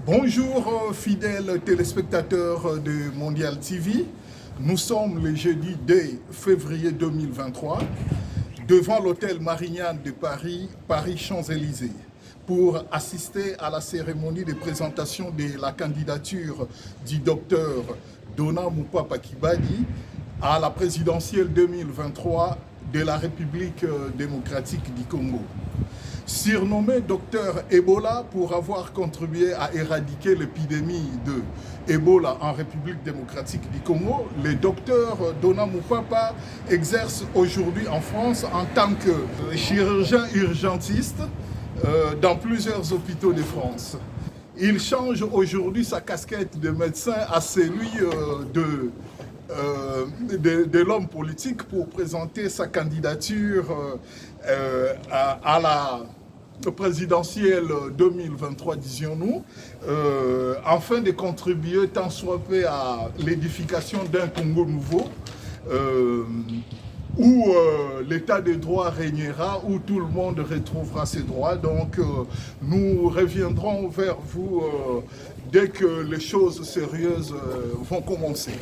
Bonjour fidèles téléspectateurs de Mondial TV. Nous sommes le jeudi 2 février 2023 devant l'hôtel Marignane de Paris, Paris-Champs-Élysées, pour assister à la cérémonie de présentation de la candidature du docteur Dona Mupapa Kibadi à la présidentielle 2023 de la République démocratique du Congo. Surnommé docteur Ebola pour avoir contribué à éradiquer l'épidémie de Ebola en République démocratique du Congo, le docteur Dona Mupapa exerce aujourd'hui en France en tant que chirurgien urgentiste dans plusieurs hôpitaux de France. Il change aujourd'hui sa casquette de médecin à celui de l'homme politique pour présenter sa candidature à la présidentielle 2023, disions-nous, afin de contribuer tant soit peu à l'édification d'un Congo nouveau, où l'état de droit régnera, où tout le monde retrouvera ses droits. Donc nous reviendrons vers vous dès que les choses sérieuses vont commencer.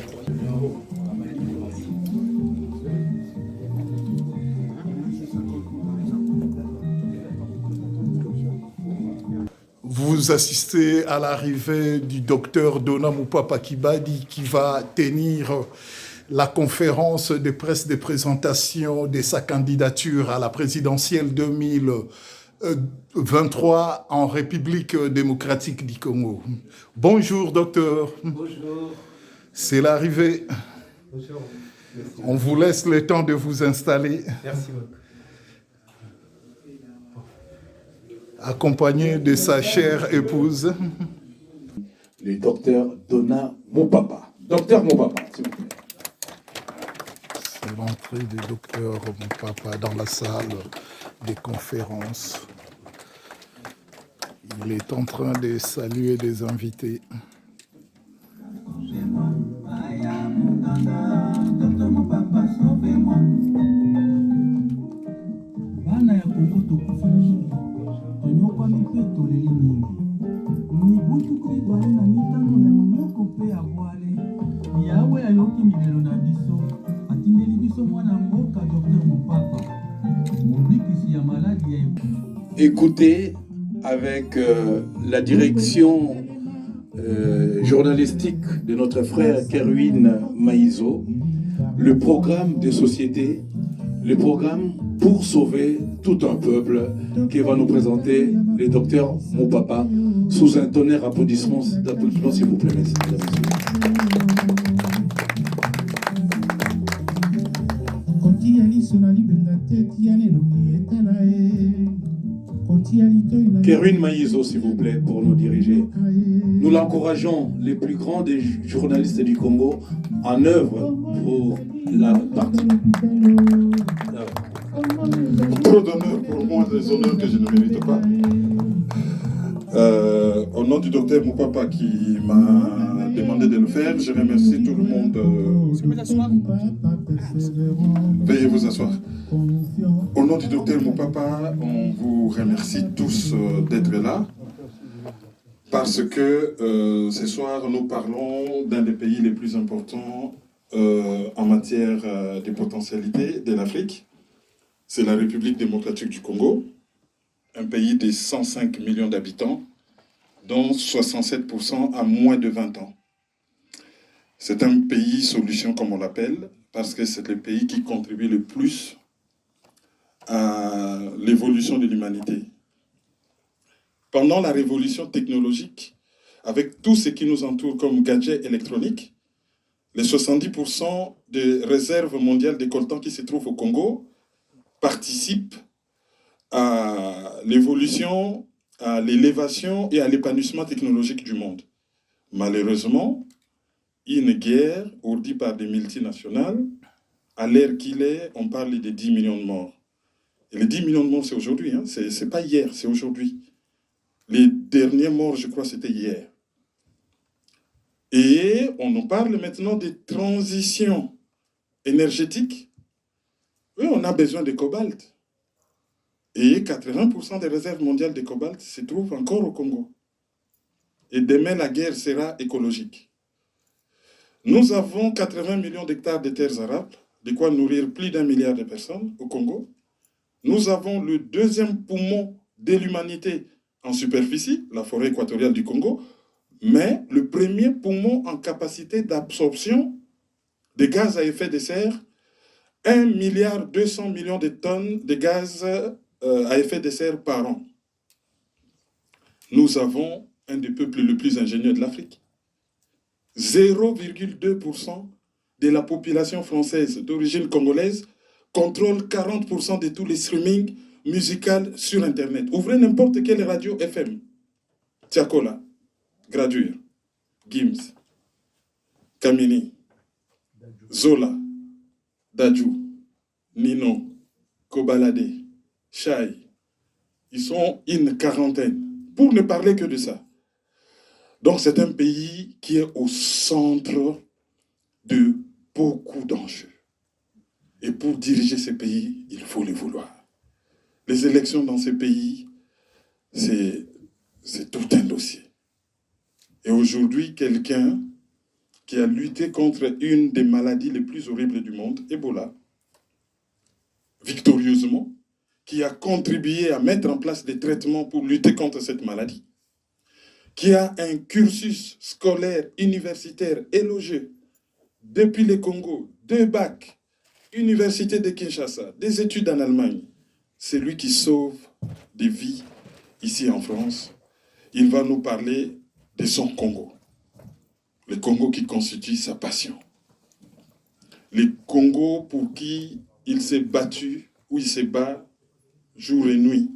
Vous assistez à l'arrivée du docteur Dona Mupapa Kibadi qui va tenir la conférence de presse de présentation de sa candidature à la présidentielle 2023 en République démocratique du Congo. Bonjour docteur. Bonjour. C'est l'arrivée. Bonjour. Merci. On vous laisse le temps de vous installer. Merci beaucoup. Accompagné de sa chère épouse. Le docteur Dona Mupapa. Docteur Mupapa, s'il vous plaît. C'est l'entrée du docteur Mupapa dans la salle des conférences. Il est en train de saluer des invités. Écoutez avec la direction journalistique de notre frère Kerwin Maïzo, le programme de société, le programme pour sauver tout un peuple qui va nous présenter le docteur Mupapa sous un tonnerre d'applaudissements, s'il vous plaît. Merci. Kerwin Maïzo, s'il vous plaît, pour nous diriger. Nous l'encourageons, les plus grands des journalistes du Congo, en œuvre pour la partie. Trop d'honneur pour moi, des honneurs que je ne mérite pas. Au nom du docteur Mupapa qui m'a demandé de le faire, je remercie tout le monde. Veuillez vous asseoir. Au nom du docteur Mupapa, on vous remercie tous d'être là. Parce que ce soir, nous parlons d'un des pays les plus importants en matière de potentialité de l'Afrique. C'est la République démocratique du Congo, un pays de 105 millions d'habitants, dont 67% à moins de 20 ans. C'est un pays solution, comme on l'appelle, parce que c'est le pays qui contribue le plus à l'évolution de l'humanité. Pendant la révolution technologique, avec tout ce qui nous entoure comme gadgets électroniques, les 70% des réserves mondiales de coltan qui se trouvent au Congo participent à l'évolution, à l'élévation et à l'épanouissement technologique du monde. Malheureusement, une guerre ourdie par des multinationales, à l'ère qu'il est, on parle de 10 millions de morts. Et les 10 millions de morts, c'est aujourd'hui, hein? C'est pas hier, c'est aujourd'hui. Les derniers morts, je crois, c'était hier. Et on nous parle maintenant des transitions énergétiques. Oui, on a besoin de cobalt. Et 80% des réserves mondiales de cobalt se trouvent encore au Congo. Et demain, la guerre sera écologique. Nous avons 80 millions d'hectares de terres arables, de quoi nourrir plus d'1 milliard de personnes au Congo. Nous avons le deuxième poumon de l'humanité en superficie, la forêt équatoriale du Congo, mais le premier poumon en capacité d'absorption des gaz à effet de serre, 1,2 milliard de tonnes de gaz à effet de serre par an. Nous avons un des peuples les plus ingénieux de l'Afrique. 0,2% de la population française d'origine congolaise contrôle 40% de tous les streamings musicaux sur Internet. Ouvrez n'importe quelle radio FM. Tiakola, Gradure, Gims, Kamini, Zola, Dadju, Nino, Kobalade, Chai. Ils sont une quarantaine, pour ne parler que de ça. Donc c'est un pays qui est au centre de beaucoup d'enjeux. Et pour diriger ces pays, il faut les vouloir. Les élections dans ces pays, c'est tout un dossier. Et aujourd'hui, quelqu'un qui a lutté contre une des maladies les plus horribles du monde, Ebola, victorieusement, qui a contribué à mettre en place des traitements pour lutter contre cette maladie, qui a un cursus scolaire, universitaire élogieux, depuis le Congo, 2 bacs, Université de Kinshasa, des études en Allemagne. C'est lui qui sauve des vies ici en France. Il va nous parler de son Congo. Le Congo qui constitue sa passion. Le Congo pour qui il s'est battu, où il se bat jour et nuit.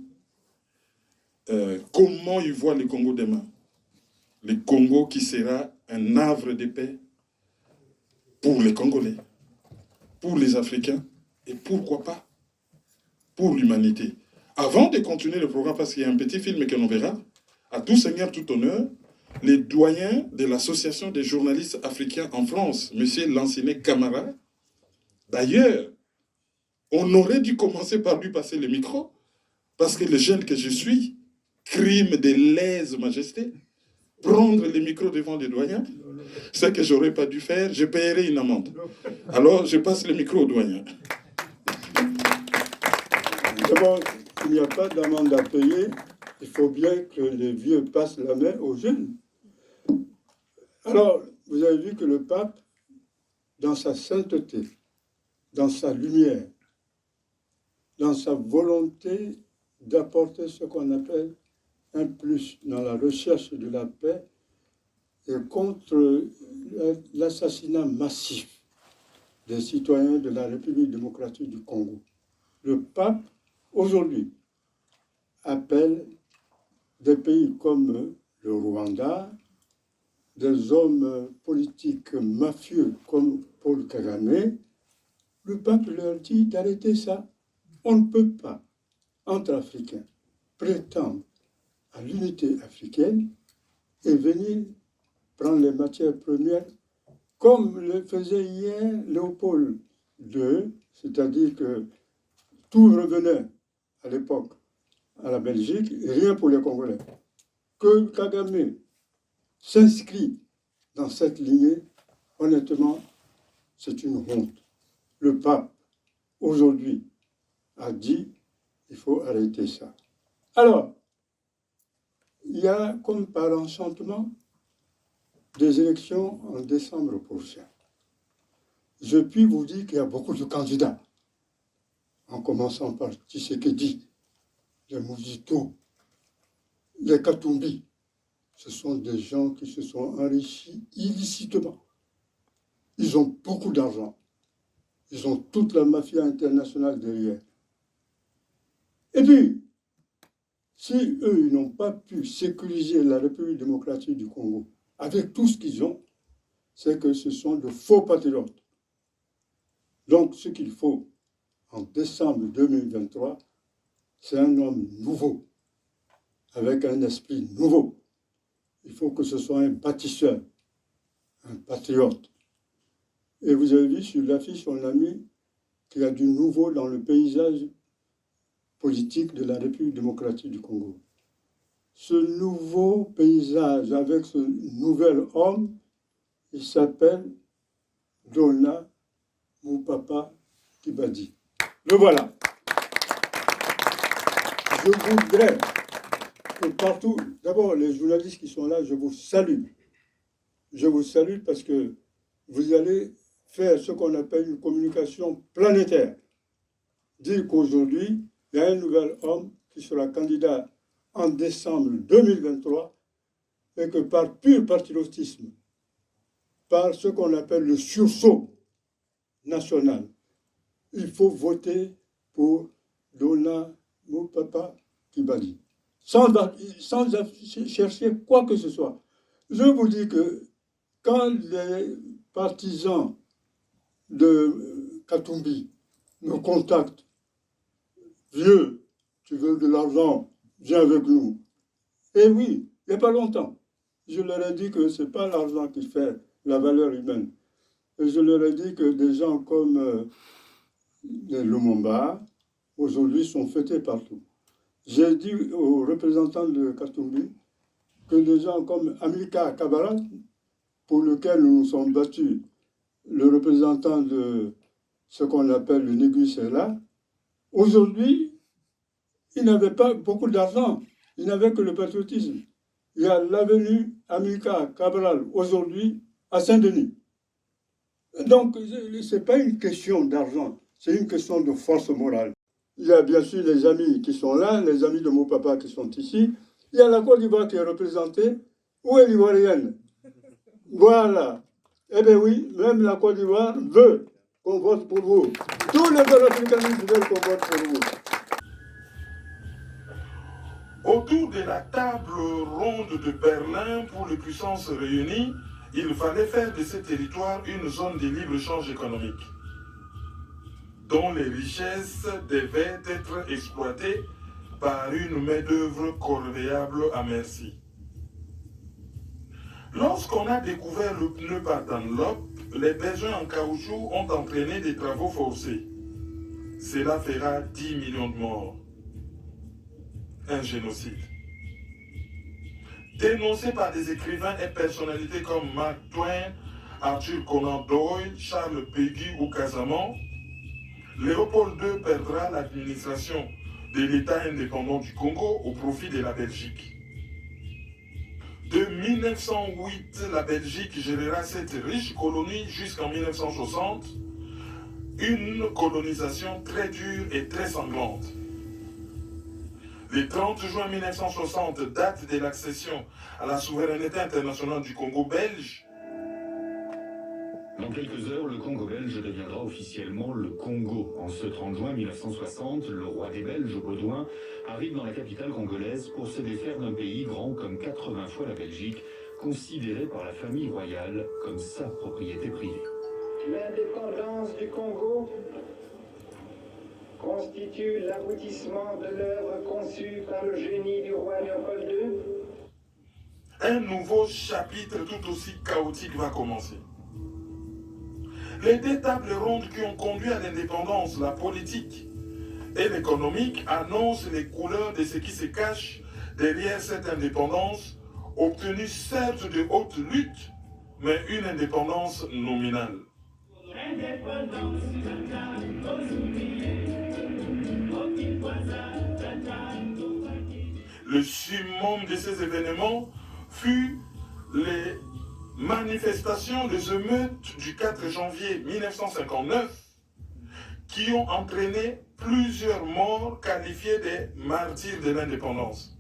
Comment il voit le Congo demain? Le Congo qui sera un havre de paix pour les Congolais, pour les Africains et pourquoi pas pour l'humanité. Avant de continuer le programme, parce qu'il y a un petit film que l'on verra, à tout seigneur, tout honneur, les doyens de l'Association des journalistes africains en France, M. Lancinet Camara, d'ailleurs, on aurait dû commencer par lui passer le micro, parce que le jeune que je suis, crime de lèse-majesté, prendre le micro devant les doyens, ce que j'aurais pas dû faire, je paierai une amende. Alors, je passe le micro au doyen. D'abord, il n'y a pas d'amende à payer. Il faut bien que les vieux passent la main aux jeunes. Alors, vous avez vu que le pape, dans sa sainteté, dans sa lumière, dans sa volonté d'apporter ce qu'on appelle un plus dans la recherche de la paix et contre l'assassinat massif des citoyens de la République démocratique du Congo. Le pape, aujourd'hui, appelle des pays comme le Rwanda, des hommes politiques mafieux comme Paul Kagame. Le pape leur dit d'arrêter ça. On ne peut pas, entre Africains, prétendre à l'unité africaine et venir prendre les matières premières comme le faisait hier Léopold II, c'est-à-dire que tout revenait à l'époque à la Belgique et rien pour les Congolais. Que Kagame s'inscrit dans cette lignée, honnêtement, c'est une honte. Le pape, aujourd'hui, a dit il faut arrêter ça. Alors, il y a comme par enchantement des élections en décembre prochain. Je puis vous dire qu'il y a beaucoup de candidats, en commençant par Tshisekedi, les Mouzito, les Katumbi. Ce sont des gens qui se sont enrichis illicitement. Ils ont beaucoup d'argent. Ils ont toute la mafia internationale derrière. Et puis, si eux, ils n'ont pas pu sécuriser la République démocratique du Congo avec tout ce qu'ils ont, c'est que ce sont de faux patriotes. Donc, ce qu'il faut en décembre 2023, c'est un homme nouveau, avec un esprit nouveau. Il faut que ce soit un bâtisseur, un patriote. Et vous avez vu sur l'affiche, on a mis qu'il y a du nouveau dans le paysage politique de la République démocratique du Congo. ce nouveau paysage avec ce nouvel homme, il s'appelle Dona Mupapa Kibadi. Le voilà. Je voudrais que partout, d'abord les journalistes qui sont là, je vous salue. Je vous salue parce que vous allez faire ce qu'on appelle une communication planétaire. Dire qu'aujourd'hui, il y a un nouvel homme qui sera candidat en décembre 2023 et que par pur patriotisme, par ce qu'on appelle le sursaut national, il faut voter pour Dona Mupapa Kibadi. Sans chercher quoi que ce soit. Je vous dis que quand les partisans de Katumbi me contactent, vieux, tu veux de l'argent, viens avec nous. Et oui, il n'y a pas longtemps, je leur ai dit que ce n'est pas l'argent qui fait la valeur humaine. Et je leur ai dit que des gens comme les Lumumba, aujourd'hui, sont fêtés partout. J'ai dit aux représentants de Katumbi que des gens comme Amilcar Cabral, pour lequel nous nous sommes battus, le représentant de ce qu'on appelle le Négus-Sela, aujourd'hui, il n'avait pas beaucoup d'argent, il n'avait que le patriotisme. Il y a l'avenue Amilcar Cabral aujourd'hui à Saint-Denis. Donc, ce n'est pas une question d'argent, c'est une question de force morale. Il y a bien sûr les amis qui sont là, les amis de mon papa qui sont ici. Il y a la Côte d'Ivoire qui est représentée. Où est l'Ivoirienne? Voilà. Eh bien oui, même la Côte d'Ivoire veut qu'on vote pour vous. Tous les panafricanistes veulent qu'on vote pour vous. Autour de la table ronde de Berlin pour les puissances réunies, il fallait faire de ce territoire une zone de libre-échange économique, dont les richesses devaient être exploitées par une main-d'œuvre corvéable à merci. Lorsqu'on a découvert le pneu par Dunlop, les besoins en caoutchouc ont entraîné des travaux forcés. Cela fera 10 millions de morts. Un génocide. Dénoncé par des écrivains et personnalités comme Mark Twain, Arthur Conan Doyle, Charles Péguy ou Casamance, Léopold II perdra l'administration de l'État indépendant du Congo au profit de la Belgique. De 1908, la Belgique gérera cette riche colonie jusqu'en 1960, une colonisation très dure et très sanglante. Le 30 juin 1960, date de l'accession à la souveraineté internationale du Congo belge. Dans quelques heures, le Congo belge deviendra officiellement le Congo. En ce 30 juin 1960, le roi des Belges, Baudouin, arrive dans la capitale congolaise pour se défaire d'un pays grand comme 80 fois la Belgique, considéré par la famille royale comme sa propriété privée. L'indépendance du Congo constitue l'aboutissement de l'œuvre conçue par le génie du roi Léopold II. Un nouveau chapitre tout aussi chaotique va commencer. Les deux tables rondes qui ont conduit à l'indépendance, la politique et l'économique, annoncent les couleurs de ce qui se cache derrière cette indépendance, obtenue certes de haute lutte, mais une indépendance nominale. Le summum de ces événements fut les manifestations des émeutes du 4 janvier 1959 qui ont entraîné plusieurs morts qualifiés des martyrs de l'indépendance.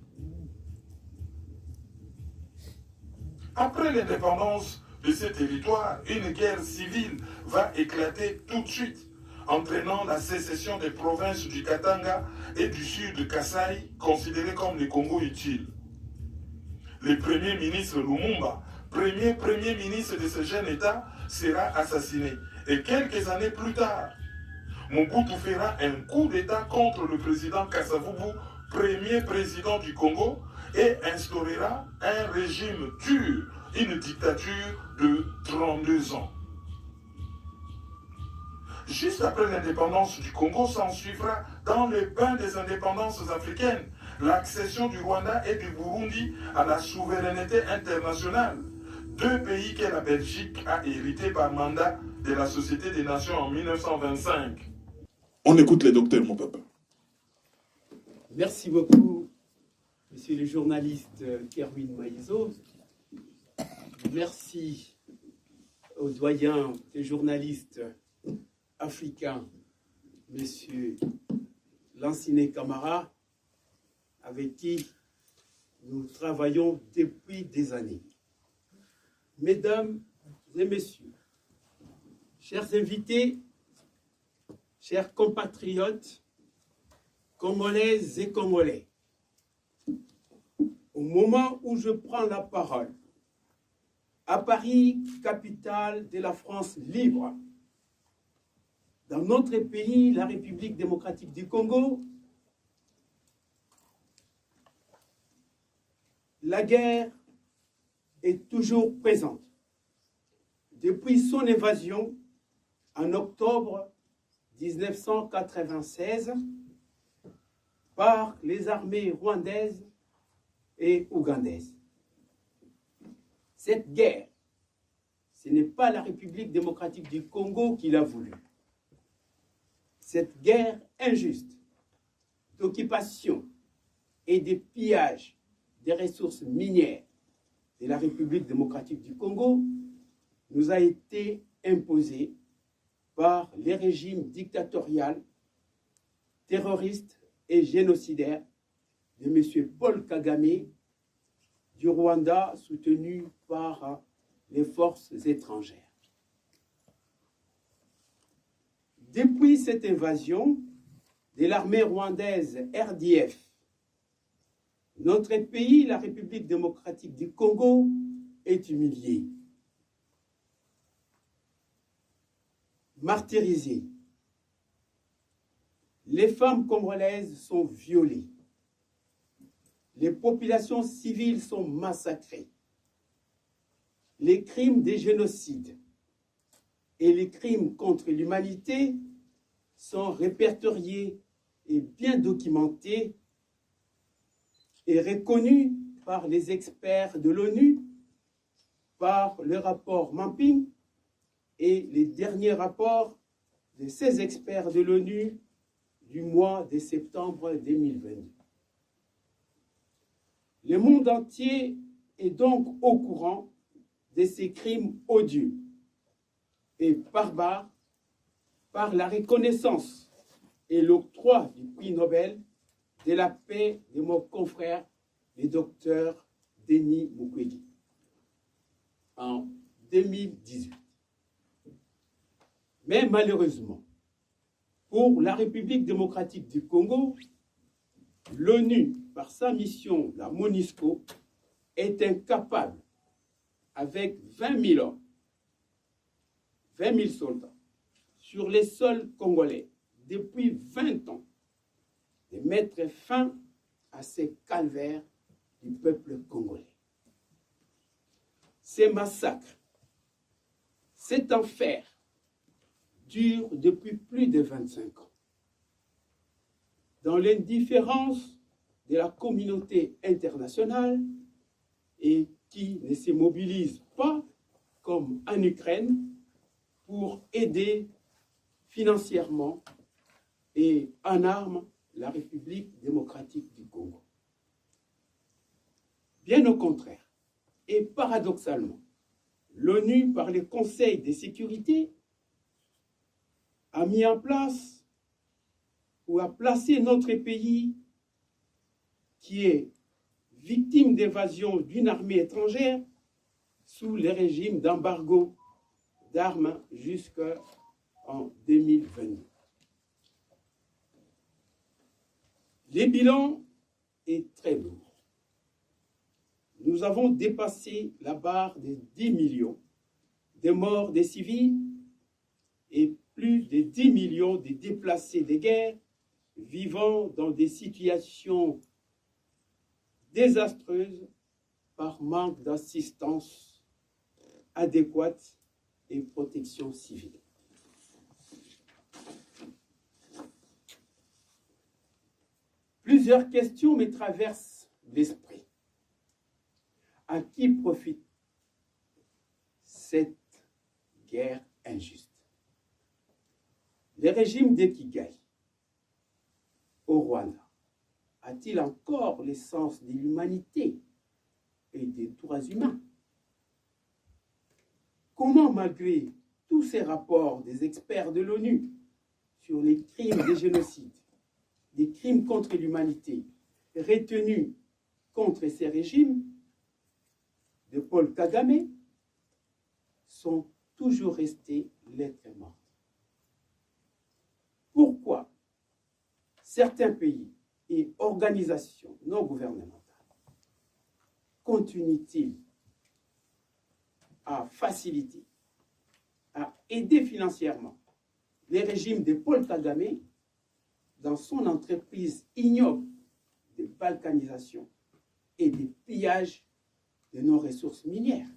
Après l'indépendance de ces territoires, une guerre civile va éclater tout de suite, entraînant la sécession des provinces du Katanga et du sud de Kasaï, considérées comme les Congo utiles. Le premier ministre Lumumba, premier ministre de ce jeune État, sera assassiné. Et quelques années plus tard, Mobutu fera un coup d'État contre le président Kasavubu, premier président du Congo, et instaurera un régime dur, une dictature de 32 ans. Juste après l'indépendance du Congo, s'en suivra dans le bain des indépendances africaines l'accession du Rwanda et du Burundi à la souveraineté internationale. Deux pays que la Belgique a hérités par mandat de la Société des Nations en 1925. On écoute le docteur, mon papa. Merci beaucoup, monsieur le journaliste Kerwin Maïzo. Merci au doyen des journalistes africains, monsieur Lanciné Camara, avec qui nous travaillons depuis des années. Mesdames et messieurs, chers invités, chers compatriotes, Congolaises et Congolais, au moment où je prends la parole, à Paris, capitale de la France libre, dans notre pays, la République démocratique du Congo, la guerre est toujours présente. Depuis son évasion en octobre 1996 par les armées rwandaises et ougandaises. Cette guerre, ce n'est pas la République démocratique du Congo qui l'a voulu. Cette guerre injuste d'occupation et de pillage des ressources minières de la République démocratique du Congo nous a été imposée par les régimes dictatoriaux, terroristes et génocidaires de M. Paul Kagame du Rwanda, soutenu par les forces étrangères. Depuis cette invasion de l'armée rwandaise RDF, notre pays, la République démocratique du Congo, est humilié, martyrisé. Les femmes congolaises sont violées. Les populations civiles sont massacrées. Les crimes des génocides et les crimes contre l'humanité sont répertoriés et bien documentés et reconnus par les experts de l'ONU, par le rapport Mapping et les derniers rapports de ces experts de l'ONU du mois de septembre 2022. Le monde entier est donc au courant de ces crimes odieux et barbares par la reconnaissance et l'octroi du prix Nobel de la paix de mon confrère, le docteur Denis Mukwege, en 2018. Mais malheureusement, pour la République démocratique du Congo, l'ONU, par sa mission, la MONUSCO, est incapable, avec 20 000 hommes, 20 000 soldats, sur les sols congolais, depuis 20 ans, de mettre fin à ces calvaires du peuple congolais. Ces massacres, cet enfer dure depuis plus de 25 ans. Dans l'indifférence de la communauté internationale et qui ne se mobilise pas, comme en Ukraine, pour aider financièrement et en armes la République démocratique du Congo. Bien au contraire, et paradoxalement, l'ONU, par le Conseil de sécurité, a mis en place ou a placé notre pays, qui est victime d'évasion d'une armée étrangère, sous le régime d'embargo d'armes jusqu'en 2022. Le bilan est très lourd. Nous avons dépassé la barre des 10 millions de morts des civils et plus de 10 millions de déplacés de guerre vivant dans des situations désastreuses par manque d'assistance adéquate et protection civile. Plusieurs questions me traversent l'esprit. À qui profite cette guerre injuste? Le régime de Kigali au Rwanda a-t-il encore l'essence de l'humanité et des droits humains? Comment, malgré tous ces rapports des experts de l'ONU sur les crimes des génocides, des crimes contre l'humanité retenus contre ces régimes de Paul Kagame, sont toujours restés lettres mortes? Pourquoi certains pays et organisations non gouvernementales continuent-ils à faciliter, à aider financièrement les régimes de Paul Kagame dans son entreprise ignoble de balkanisation et de pillage de nos ressources minières?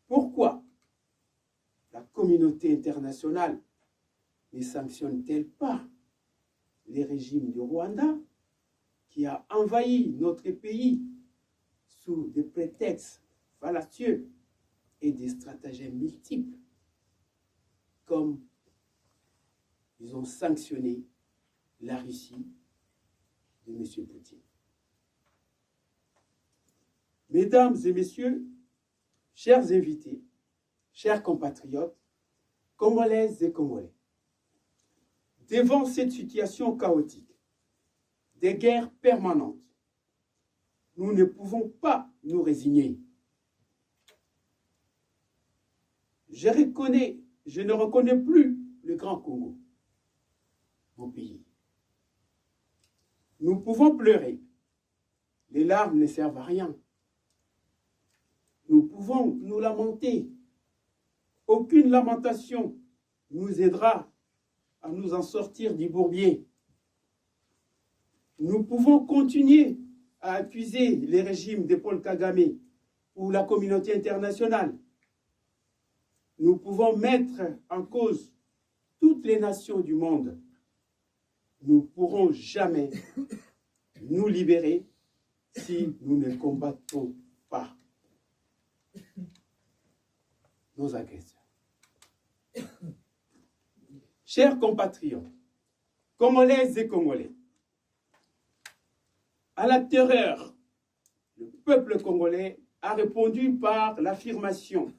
Pourquoi la communauté internationale ne sanctionne-t-elle pas les régimes du Rwanda qui a envahi notre pays sous des prétextes fallacieux et des stratagèmes multiples, comme ils ont sanctionné la Russie de M. Poutine? Mesdames et messieurs, chers invités, chers compatriotes, Congolaises et Congolais, devant cette situation chaotique, des guerres permanentes, nous ne pouvons pas nous résigner. Je ne reconnais plus le Grand Congo, mon pays. Nous pouvons pleurer. Les larmes ne servent à rien. Nous pouvons nous lamenter. Aucune lamentation nous aidera à nous en sortir du bourbier. Nous pouvons continuer à accuser les régimes de Paul Kagame ou la communauté internationale. Nous pouvons mettre en cause toutes les nations du monde. Nous ne pourrons jamais nous libérer si nous ne combattons pas nos agresseurs. Chers compatriotes, Congolaises et Congolais, à la terreur, le peuple congolais a répondu par l'affirmation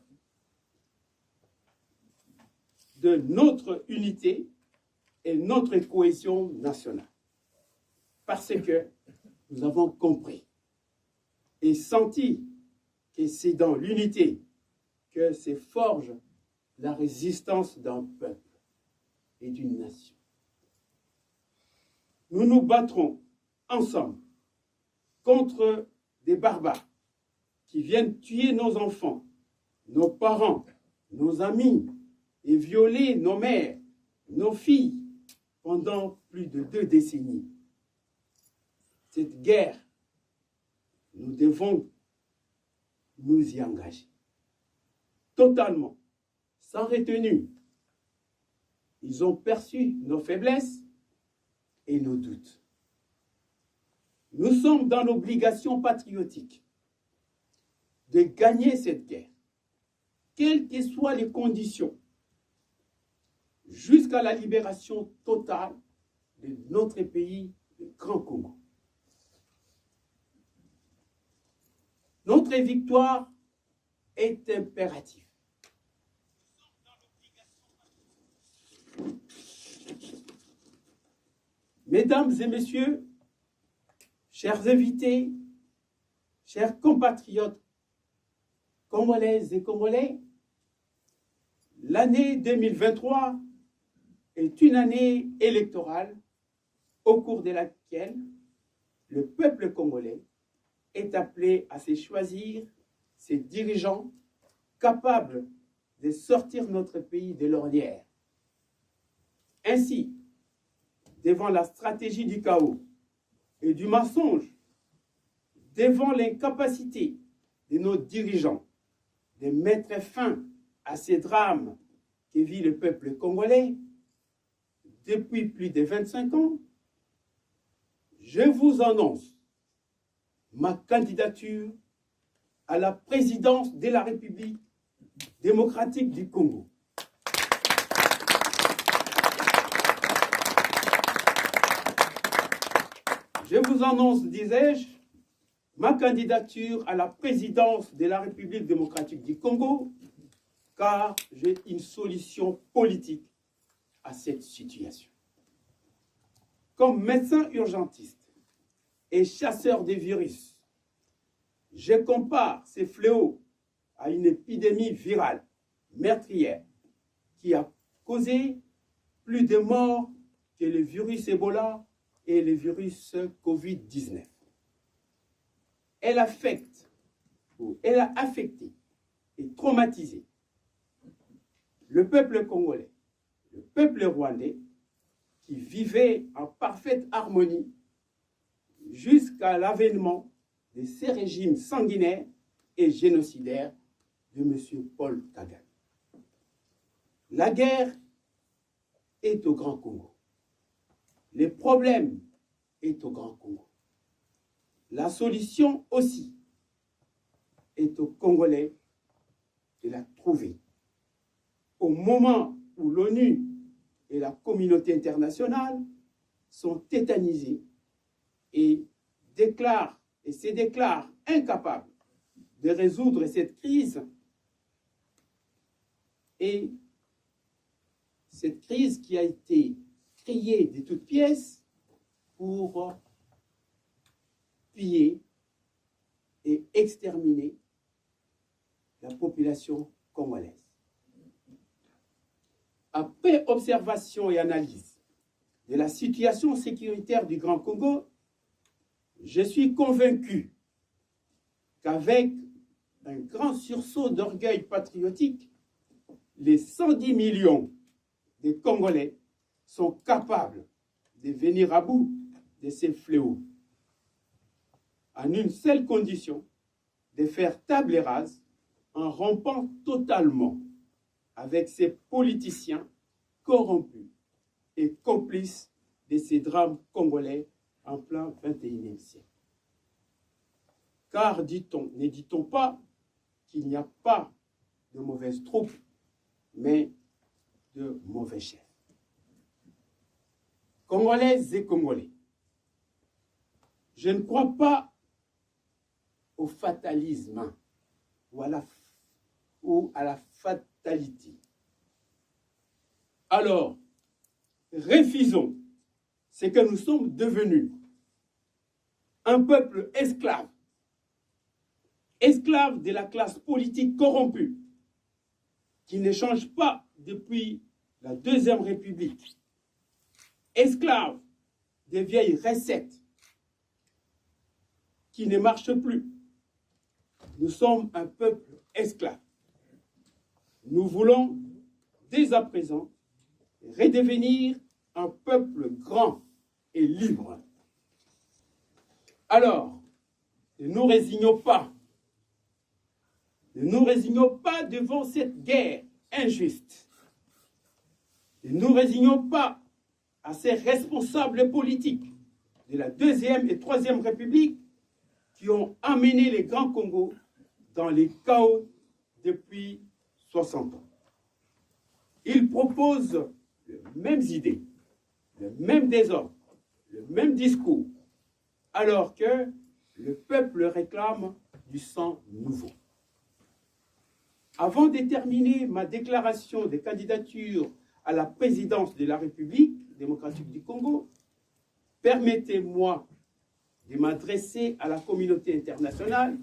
de notre unité et notre cohésion nationale. Parce que nous avons compris et senti que c'est dans l'unité que se forge la résistance d'un peuple et d'une nation. Nous nous battrons ensemble contre des barbares qui viennent tuer nos enfants, nos parents, nos amis et violer nos mères, nos filles pendant plus de 2 décennies. Cette guerre, nous devons nous y engager totalement, sans retenue. Ils ont perçu nos faiblesses et nos doutes. Nous sommes dans l'obligation patriotique de gagner cette guerre, quelles que soient les conditions, jusqu'à la libération totale de notre pays, le Grand Congo. Notre victoire est impérative. Mesdames et messieurs, chers invités, chers compatriotes congolaises et congolais, l'année 2023 est une année électorale au cours de laquelle le peuple congolais est appelé à se choisir ses dirigeants capables de sortir notre pays de l'ornière. Ainsi, devant la stratégie du chaos et du mensonge, devant l'incapacité de nos dirigeants de mettre fin à ces drames que vit le peuple congolais depuis plus de 25 ans, je vous annonce ma candidature à la présidence de la République démocratique du Congo. Je vous annonce, disais-je, ma candidature à la présidence de la République démocratique du Congo, car j'ai une solution politique à cette situation. Comme médecin urgentiste et chasseur des virus, je compare ces fléaux à une épidémie virale meurtrière qui a causé plus de morts que le virus Ebola et le virus Covid-19. Elle a affecté et traumatisé le peuple congolais, le peuple rwandais, qui vivait en parfaite harmonie jusqu'à l'avènement de ces régimes sanguinaires et génocidaires de M. Paul Kagame. La guerre est au Grand Congo. Le problème est au Grand Congo. La solution aussi est aux Congolais de la trouver. Au moment où l'ONU et la communauté internationale sont tétanisés et se déclarent incapables de résoudre cette crise, et cette crise qui a été créée de toutes pièces pour piller et exterminer la population congolaise. Après observation et analyse de la situation sécuritaire du Grand Congo, je suis convaincu qu'avec un grand sursaut d'orgueil patriotique, les 110 millions de Congolais sont capables de venir à bout de ces fléaux, en une seule condition, de faire table rase en rompant totalement avec ces politiciens corrompus et complices de ces drames congolais en plein XXIe siècle. Car, ne dit-on pas qu'il n'y a pas de mauvaises troupes, mais de mauvais chefs. Congolaises et Congolais, je ne crois pas au fatalisme ou à la fatalité. Alors, refusons ce que nous sommes devenus, un peuple esclave, esclave de la classe politique corrompue, qui ne change pas depuis la Deuxième République, esclave des vieilles recettes qui ne marchent plus. Nous sommes un peuple esclave. Nous voulons, dès à présent, redevenir un peuple grand et libre. Alors, ne nous résignons pas. Ne nous résignons pas devant cette guerre injuste. Ne nous résignons pas à ces responsables politiques de la Deuxième et Troisième République qui ont amené les Grands Congo dans les chaos depuis 60 ans. Ils proposent les mêmes idées, le même désordre, le même discours, alors que le peuple réclame du sang nouveau. Avant de terminer ma déclaration de candidature à la présidence de la République démocratique du Congo, permettez-moi de m'adresser à la communauté internationale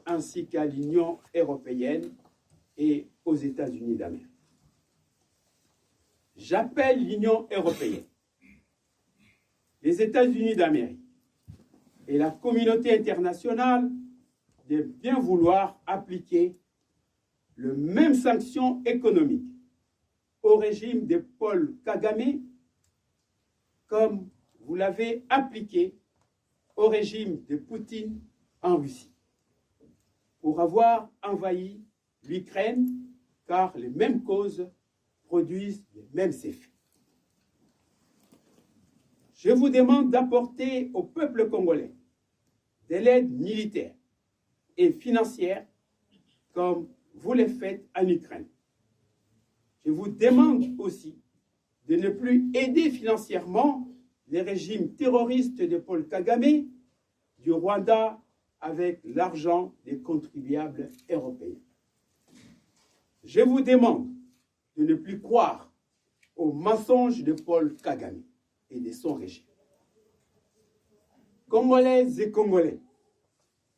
ainsi qu'à l'Union européenne et aux États-Unis d'Amérique. J'appelle l'Union européenne, les États-Unis d'Amérique et la communauté internationale de bien vouloir appliquer les mêmes sanctions économiques au régime de Paul Kagame comme vous l'avez appliqué au régime de Poutine en Russie pour avoir envahi l'Ukraine, car les mêmes causes produisent les mêmes effets. Je vous demande d'apporter au peuple congolais de l'aide militaire et financière comme vous le faites en Ukraine. Je vous demande aussi de ne plus aider financièrement les régimes terroristes de Paul Kagame, du Rwanda, avec l'argent des contribuables européens. Je vous demande de ne plus croire aux mensonges de Paul Kagame et de son régime. Congolaises et Congolais,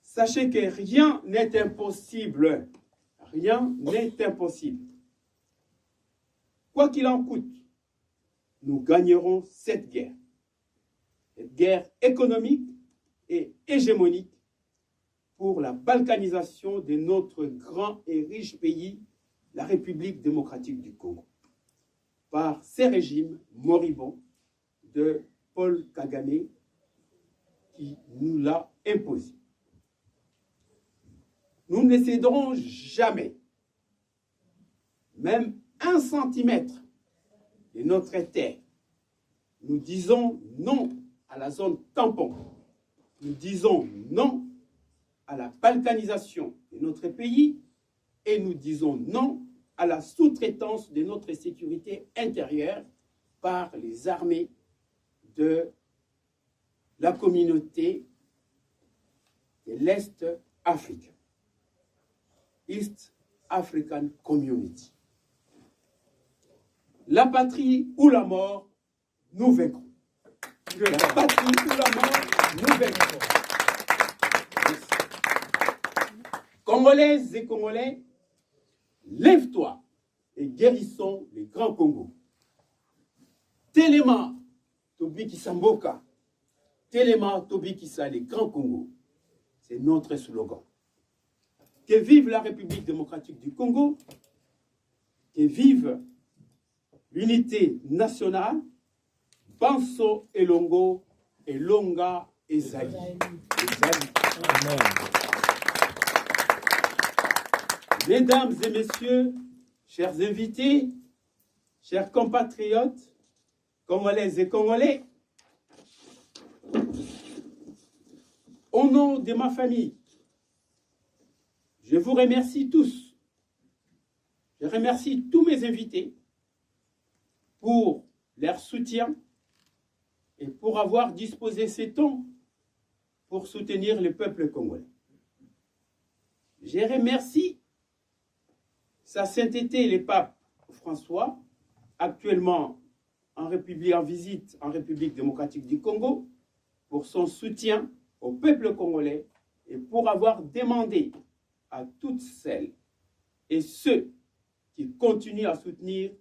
sachez que rien n'est impossible. Rien n'est impossible. Quoi qu'il en coûte, nous gagnerons cette guerre économique et hégémonique pour la balkanisation de notre grand et riche pays, la République démocratique du Congo, par ces régimes moribonds de Paul Kagame qui nous l'a imposé. Nous ne céderons jamais, même 1 centimètre de notre terre. Nous disons non à la zone tampon. Nous disons non à la balkanisation de notre pays et nous disons non à la sous-traitance de notre sécurité intérieure par les armées de la communauté de l'Est africain, East African Community. La patrie ou la mort, nous vaincrons. La patrie ou la mort, nous vaincrons. Congolaises et Congolais, lève-toi et guérissons les grands Congo. Téléma, Tobi Kisamboka. Téléma, Tobi Kissa, les grands Congo. C'est notre slogan. Que vive la République démocratique du Congo, que vive l'unité nationale, Banso Elongo, Elonga Ezali. Amen. Mesdames et messieurs, chers invités, chers compatriotes, Congolaises et Congolais, au nom de ma famille, je vous remercie tous. Je remercie tous mes invités pour leur soutien et pour avoir disposé ces temps pour soutenir le peuple congolais. Je remercie Sa Sainteté le pape François, actuellement en visite en République démocratique du Congo, pour son soutien au peuple congolais et pour avoir demandé à toutes celles et ceux qui continuent à soutenir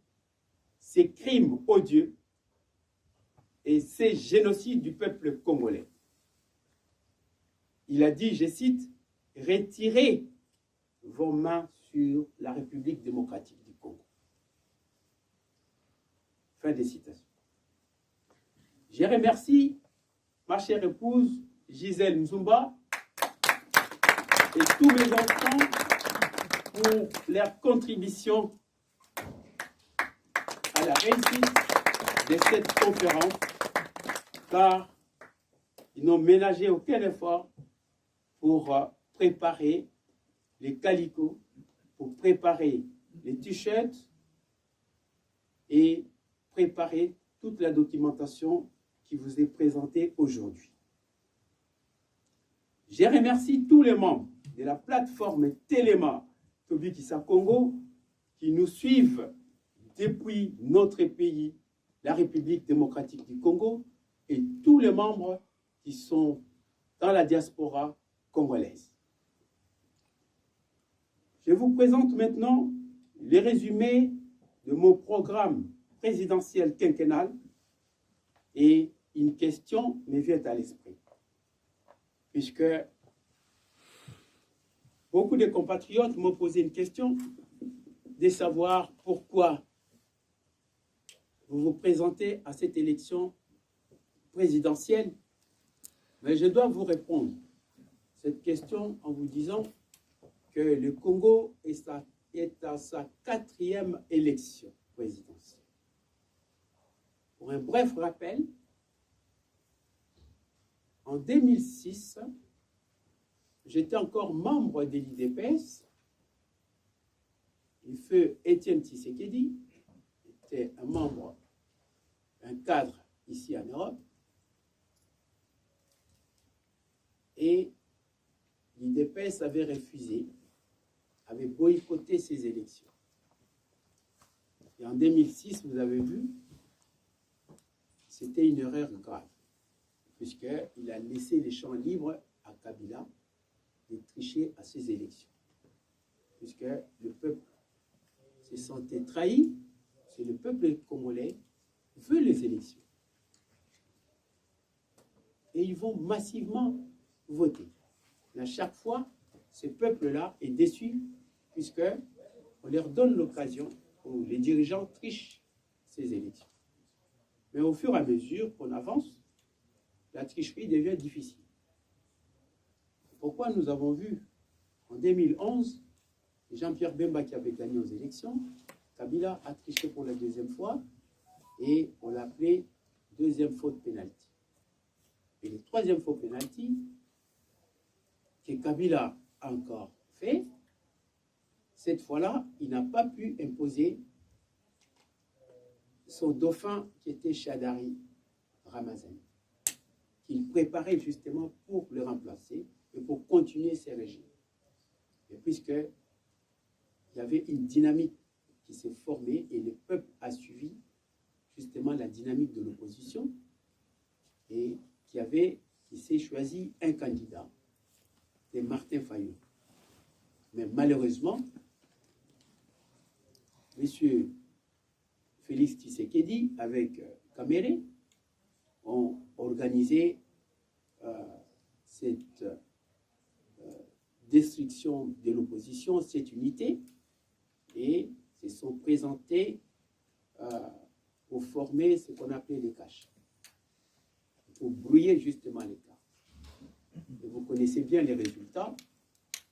ces crimes odieux et ces génocides du peuple congolais. Il a dit, je cite, « Retirez vos mains sur la République démocratique du Congo. » Fin des citations. Je remercie ma chère épouse Gisèle Nzumba et tous mes enfants pour leur contribution à la réussite de cette conférence, car ils n'ont ménagé aucun effort pour préparer les calicots, pour préparer les t-shirts et préparer toute la documentation qui vous est présentée aujourd'hui. Je remercie tous les membres de la plateforme Téléma Tobi Kissa Congo qui nous suivent depuis notre pays, la République démocratique du Congo, et tous les membres qui sont dans la diaspora congolaise. Je vous présente maintenant les résumés de mon programme présidentiel quinquennal et une question me vient à l'esprit. Puisque beaucoup de compatriotes m'ont posé une question de savoir pourquoi vous vous présentez à cette élection présidentielle, mais je dois vous répondre cette question en vous disant que le Congo est à sa 4e élection présidentielle. Pour un bref rappel, En 2006, j'étais encore membre de l'IDPS. Le feu Étienne Tshisekedi était un membre, un cadre ici en Europe. Et l'IDPS avait refusé, avait boycotté ces élections. Et en 2006, vous avez vu, c'était une erreur grave, puisqu'il a laissé les champs libres à Kabila de tricher à ces élections. Puisque le peuple se sentait trahi, c'est le peuple congolais veut les élections. Et ils vont massivement voter. Mais à chaque fois, ce peuple-là est déçu, puisqu'on leur donne l'occasion, où les dirigeants trichent ces élections. Mais au fur et à mesure qu'on avance, la tricherie devient difficile. Pourquoi nous avons vu en 2011, Jean-Pierre Bemba qui avait gagné aux élections, Kabila a triché pour la deuxième fois et on l'a appelé deuxième faute pénalty. Et le troisième faute pénalty que Kabila a encore fait, cette fois-là, il n'a pas pu imposer son dauphin qui était Chadari Ramazani, qu'il préparait justement pour le remplacer et pour continuer ses régimes. Et puisqu'il y avait une dynamique qui s'est formée et le peuple a suivi justement la dynamique de l'opposition et qui s'est choisi un candidat, c'est Martin Fayulu. Mais malheureusement, M. Félix Tshisekedi avec Kamere ont organisé cette destruction de l'opposition, cette unité, et se sont présentés pour former ce qu'on appelait les caches, pour brouiller justement les cartes. Et vous connaissez bien les résultats,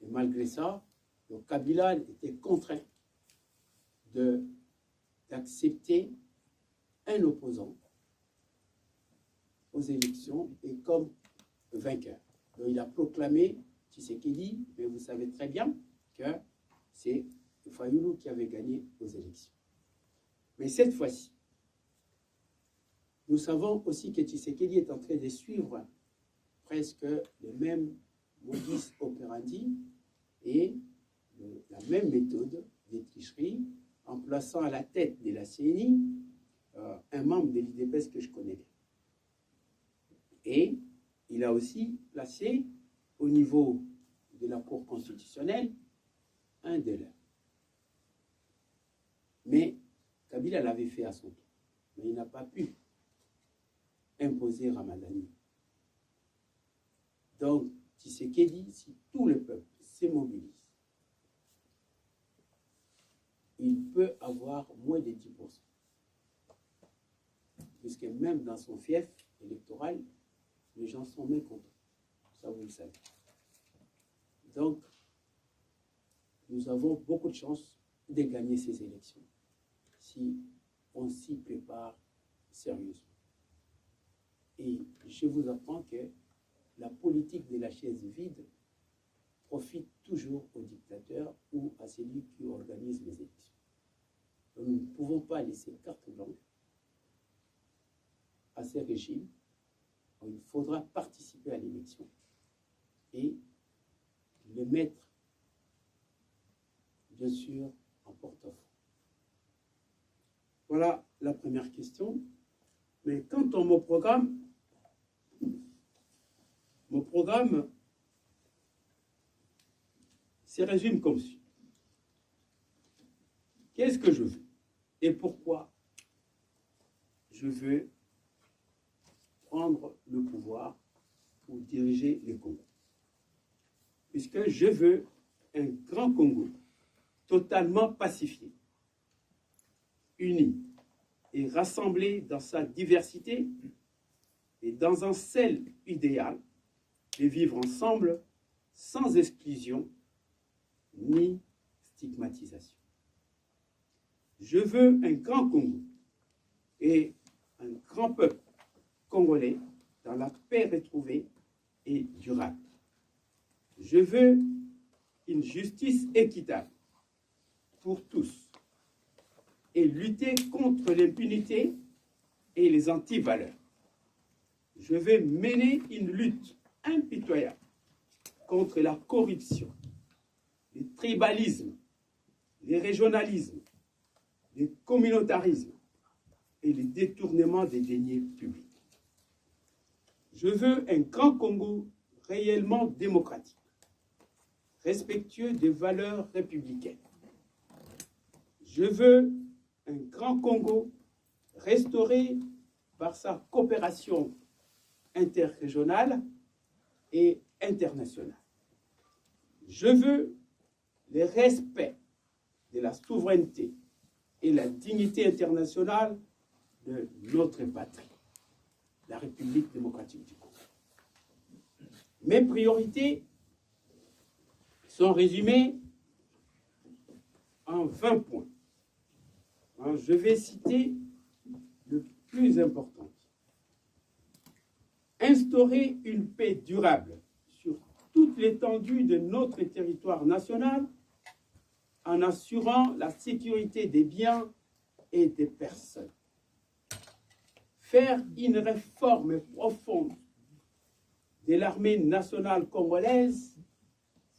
et malgré ça, donc Kabila était contraint d'accepter un opposant aux élections et comme vainqueur. Donc il a proclamé Tshisekedi, mais vous savez très bien que c'est Fayulu qui avait gagné aux élections. Mais cette fois-ci, nous savons aussi que Tshisekedi est en train de suivre presque le même modus operandi et la même méthode de tricherie en plaçant à la tête de la CENI un membre de l'IDPS que je connais bien. Et il a aussi placé au niveau de la Cour constitutionnelle un de leurs. Mais Kabila l'avait fait à son tour. Mais il n'a pas pu imposer Ramadani. Donc, Tshisekedi, si tout le peuple se mobilise, il peut avoir moins de 10%. Puisque même dans son fief électoral, les gens sont mécontents. Ça, vous le savez. Donc, nous avons beaucoup de chances de gagner ces élections si on s'y prépare sérieusement. Et je vous apprends que la politique de la chaise vide profite toujours au dictateur ou à celui qui organise les élections. Donc, nous ne pouvons pas laisser carte blanche à ces régimes. Donc, il faudra participer à l'élection et le mettre, bien sûr, en porte-à-faux. Voilà la première question. Mais quant à mon programme se résume comme suit. Qu'est-ce que je veux et pourquoi je veux prendre le pouvoir pour diriger le Congo? Puisque je veux un grand Congo totalement pacifié, uni et rassemblé dans sa diversité et dans un seul idéal de vivre ensemble sans exclusion ni stigmatisation. Je veux un grand Congo et un grand peuple congolais dans la paix retrouvée et durable. Je veux une justice équitable pour tous et lutter contre l'impunité et les antivaleurs. Je veux mener une lutte impitoyable contre la corruption, les tribalismes, les régionalismes, les communautarismes et les détournements des deniers publics. Je veux un grand Congo réellement démocratique, respectueux des valeurs républicaines. Je veux un grand Congo restauré par sa coopération interrégionale et internationale. Je veux le respect de la souveraineté et la dignité internationale de notre patrie, la République démocratique du Congo. Mes priorités sont résumées en 20 points. Je vais citer le plus important. Instaurer une paix durable sur toute l'étendue de notre territoire national en assurant la sécurité des biens et des personnes. Faire une réforme profonde de l'armée nationale congolaise,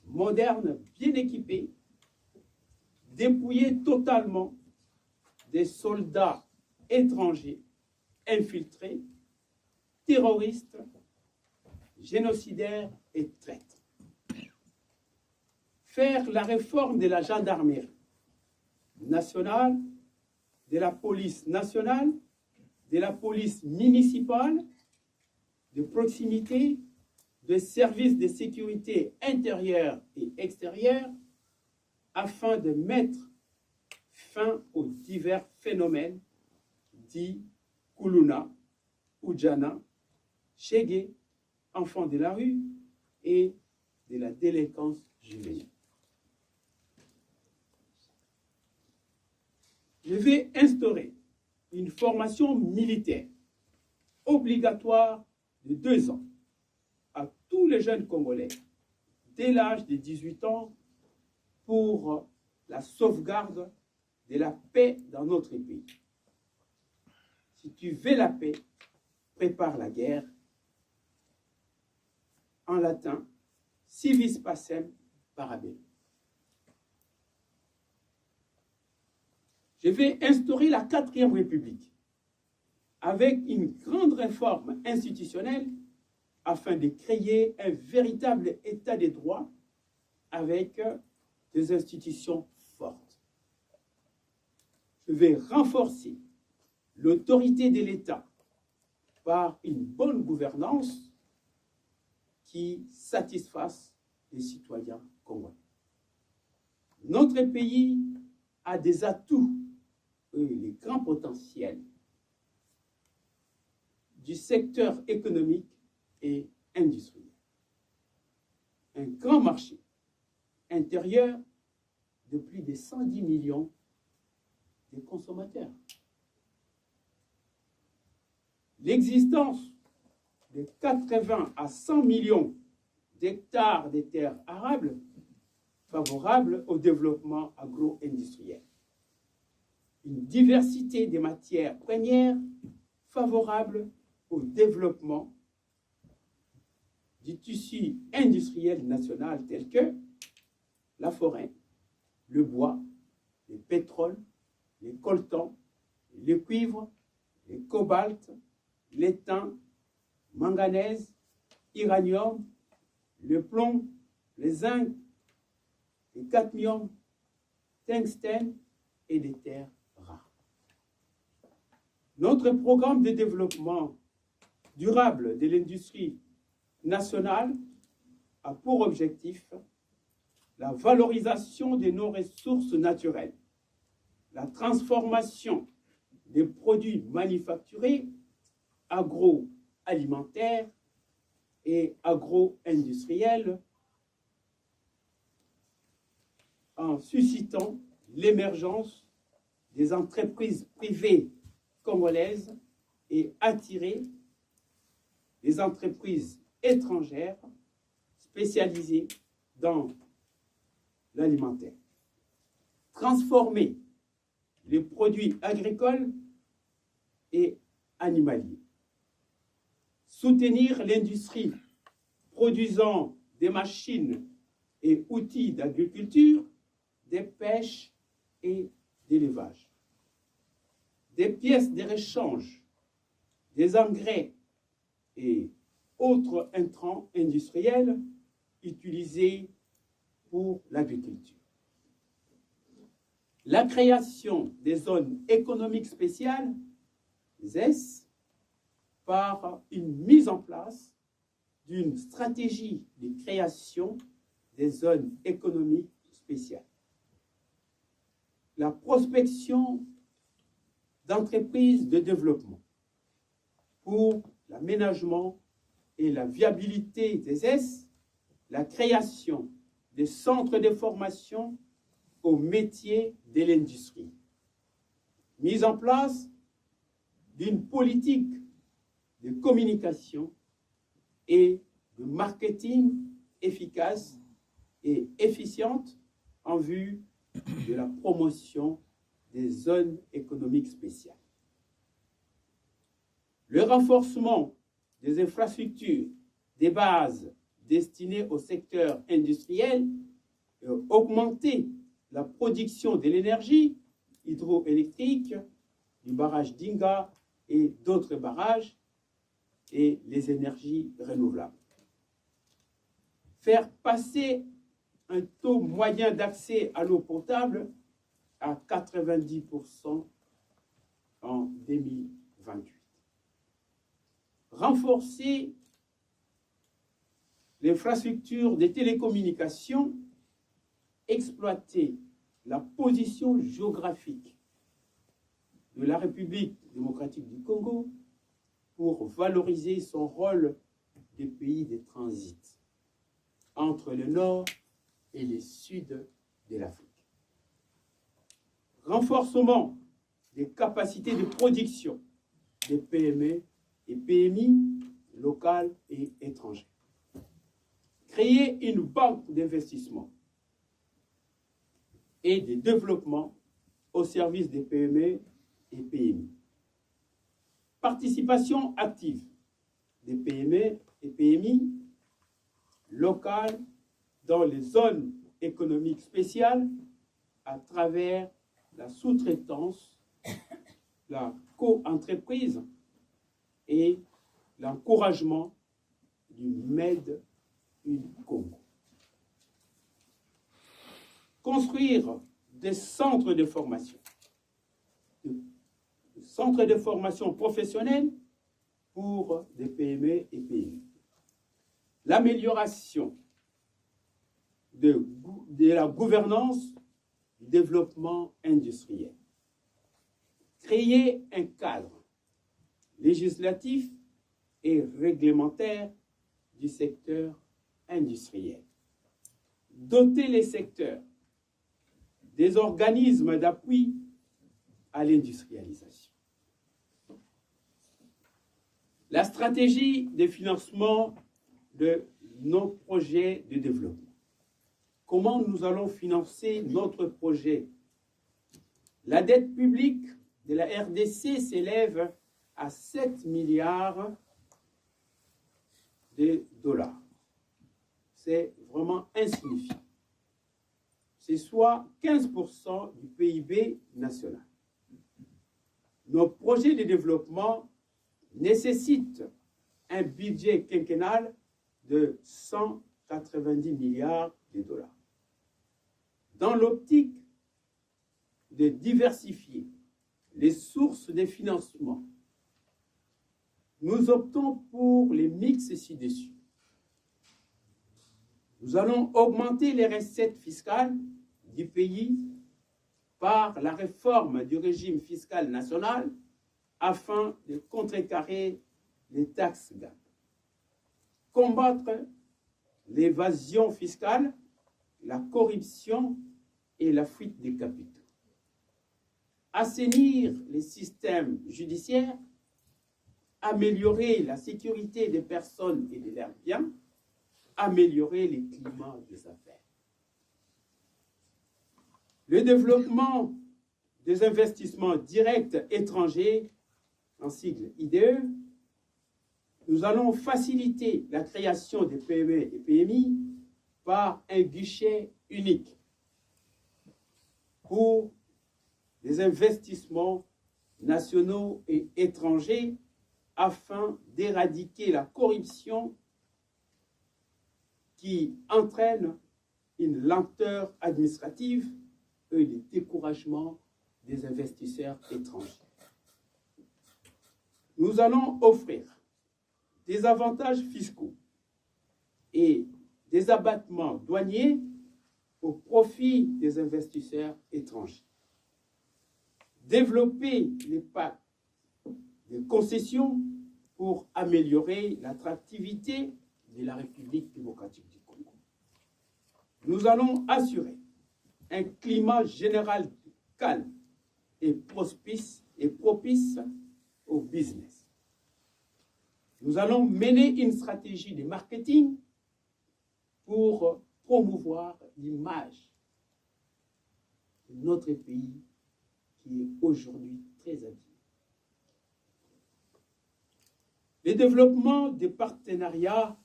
moderne, bien équipée, dépouillée totalement des soldats étrangers, infiltrés, terroristes, génocidaires et traîtres. Faire la réforme de la gendarmerie nationale, de la police nationale, de la police municipale, de proximité, de services de sécurité intérieure et extérieure, afin de mettre fin aux divers phénomènes dits Kuluna, Ujana, Chégué, enfants de la rue et de la délinquance juvénile. Je vais instaurer une formation militaire obligatoire de 2 ans à tous les jeunes Congolais dès l'âge de 18 ans pour la sauvegarde de la paix dans notre pays. Si tu veux la paix, prépare la guerre. En latin, civis pacem parabellum. Je vais instaurer la 4e République avec une grande réforme institutionnelle afin de créer un véritable état de droit avec des institutions fortes. Je vais renforcer l'autorité de l'État par une bonne gouvernance qui satisfasse les citoyens congolais. Notre pays a des atouts et les grands potentiels du secteur économique et industriel. Un grand marché intérieur de plus de 110 millions de consommateurs. L'existence de 80 à 100 millions d'hectares de terres arables favorables au développement agro-industriel. Une diversité des matières premières favorables au développement du tissu industriel national tel que la forêt, le bois, le pétrole, les coltans, le cuivre, le cobalt, l'étain, manganèse, uranium, le plomb, le zinc, le cadmium, tungstène et des terres rares. Notre programme de développement durable de l'industrie nationale a pour objectif la valorisation de nos ressources naturelles, la transformation des produits manufacturés, agroalimentaires et agro-industriels en suscitant l'émergence des entreprises privées congolaises et attirer les entreprises étrangères spécialisées dans l'alimentaire. Transformer les produits agricoles et animaliers. Soutenir l'industrie produisant des machines et outils d'agriculture, des pêches et d'élevage. Des pièces de rechange, des engrais et autres intrants industriels utilisés pour l'agriculture. La création des zones économiques spéciales, ZES, par une mise en place d'une stratégie de création des zones économiques spéciales. La prospection d'entreprises de développement pour l'aménagement et la viabilité des ZES, la création des centres de formation aux métiers de l'industrie. Mise en place d'une politique de communication et de marketing efficace et efficiente en vue de la promotion des zones économiques spéciales. Le renforcement des infrastructures, des bases destinées au secteur industriel, augmenter la production de l'énergie hydroélectrique, du barrage d'Inga et d'autres barrages, et les énergies renouvelables. Faire passer un taux moyen d'accès à l'eau potable à 90% en 2028. Renforcer l'infrastructure des télécommunications, exploiter la position géographique de la République démocratique du Congo pour valoriser son rôle de pays de transit entre le nord et le sud de l'Afrique. Renforcement des capacités de production des PME et PMI locales et étrangères. Créer une banque d'investissement et de développement au service des PME et PMI. Participation active des PME et PMI locales dans les zones économiques spéciales à travers la sous-traitance, la co-entreprise et l'encouragement du Made in Congo. Construire des centres de formation professionnels pour des PME et PMI. L'amélioration de la gouvernance du développement industriel. Créer un cadre législatif et réglementaire du secteur industriel. Doter les secteurs des organismes d'appui à l'industrialisation. La stratégie de financement de nos projets de développement. Comment nous allons financer notre projet? La dette publique de la RDC s'élève à 7 milliards de dollars. C'est vraiment insignifiant. C'est soit 15% du PIB national. Nos projets de développement nécessitent un budget quinquennal de 190 milliards de dollars. Dans l'optique de diversifier les sources de financement, nous optons pour les mix ci-dessus. Nous allons augmenter les recettes fiscales du pays par la réforme du régime fiscal national afin de contrecarrer les taxes GAP. Combattre l'évasion fiscale, la corruption et la fuite des capitaux. Assainir les systèmes judiciaires améliorer la sécurité des personnes et de leurs biens, améliorer les climats des affaires. Le développement des investissements directs étrangers, en sigle IDE, nous allons faciliter la création des PME et PMI par un guichet unique pour les investissements nationaux et étrangers afin d'éradiquer la corruption qui entraîne une lenteur administrative et le découragement des investisseurs étrangers. Nous allons offrir des avantages fiscaux et des abattements douaniers au profit des investisseurs étrangers. Développer les pactes de concessions pour améliorer l'attractivité de la République démocratique du Congo. Nous allons assurer un climat général calme et propice au business. Nous allons mener une stratégie de marketing pour promouvoir l'image de notre pays qui est aujourd'hui très abîmé. Le développement des partenariats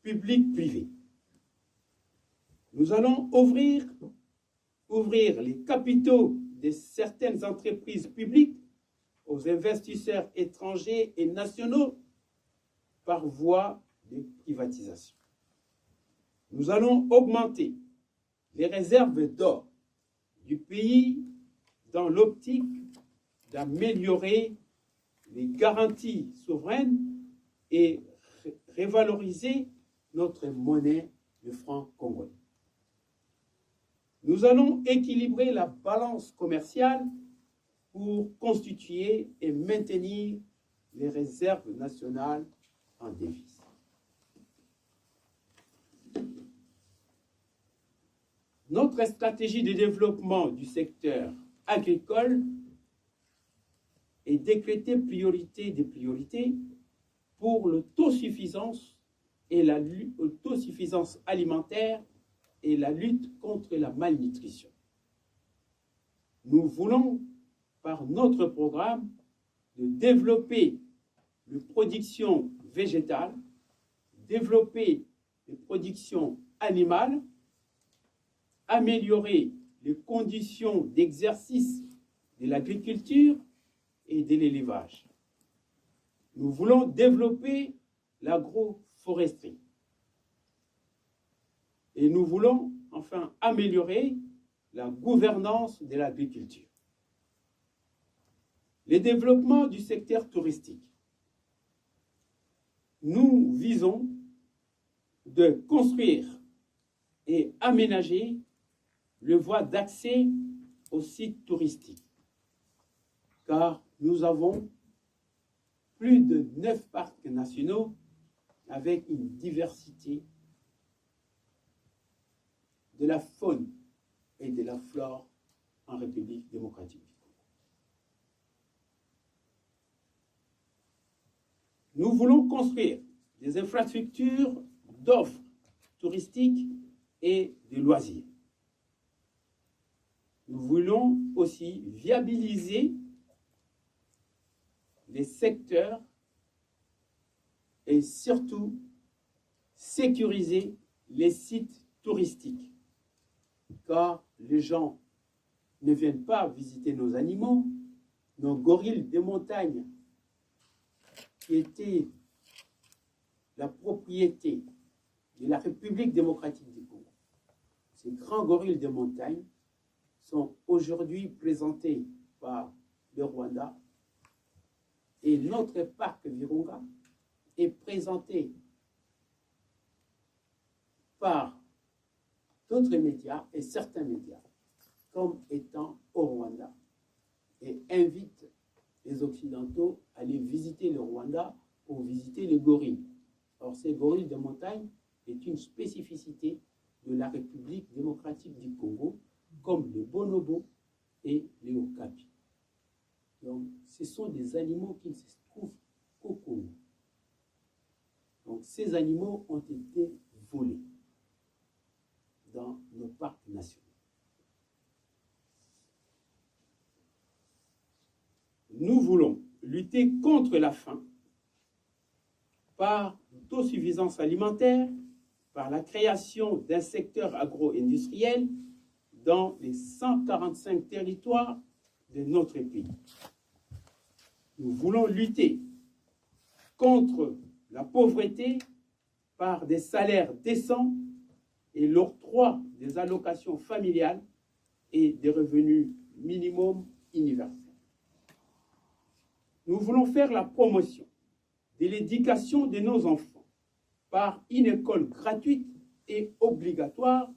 publics-privés. Nous allons ouvrir les capitaux de certaines entreprises publiques aux investisseurs étrangers et nationaux par voie de privatisation. Nous allons augmenter les réserves d'or du pays dans l'optique d'améliorer les garanties souveraines et revaloriser notre monnaie, le franc congolais. Nous allons équilibrer la balance commerciale pour constituer et maintenir les réserves nationales en devises. Notre stratégie de développement du secteur agricole est décrétée priorité des priorités pour l'autosuffisance et l'autosuffisance alimentaire et la lutte contre la malnutrition. Nous voulons, par notre programme, de développer les productions végétales, développer les productions animales, améliorer les conditions d'exercice de l'agriculture et de l'élevage. Nous voulons développer l'agroforesterie. Et nous voulons enfin améliorer la gouvernance de l'agriculture. Le développement du secteur touristique. Nous visons de construire et aménager le voie d'accès aux sites touristiques, car nous avons plus de 9 parcs nationaux avec une diversité de la faune et de la flore en République démocratique du Congo. Nous voulons construire des infrastructures d'offres touristiques et de loisirs. Nous voulons aussi viabiliser les secteurs et surtout sécuriser les sites touristiques, car les gens ne viennent pas visiter nos animaux, nos gorilles des montagnes qui étaient la propriété de la République démocratique du Congo. Ces grands gorilles des montagnes sont aujourd'hui présentés par le Rwanda et notre parc Virunga est présenté par d'autres médias et certains médias comme étant au Rwanda et invite les Occidentaux à aller visiter le Rwanda pour visiter les gorilles. Or, ces gorilles de montagne est une spécificité de la République démocratique du Congo, comme les bonobos et les okapis. Donc, ce sont des animaux qui ne se trouvent qu'au Congo. ces animaux ont été volés dans nos parcs nationaux. Nous voulons lutter contre la faim par l'autosuffisance alimentaire, par la création d'un secteur agro-industriel dans les 145 territoires de notre pays. Nous voulons lutter contre la pauvreté par des salaires décents et l'octroi des allocations familiales et des revenus minimums universels. Nous voulons faire la promotion de l'éducation de nos enfants par une école gratuite et obligatoire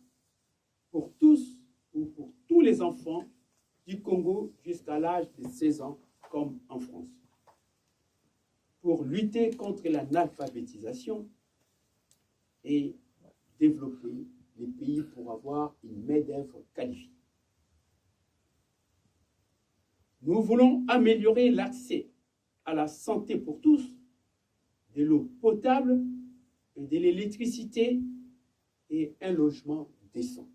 pour tous ou pour tous les enfants du Congo jusqu'à l'âge de 16 ans, comme en France. Pour lutter contre l'analphabétisation et développer les pays pour avoir une main-d'œuvre qualifiée. Nous voulons améliorer l'accès à la santé pour tous, de l'eau potable et de l'électricité et un logement décent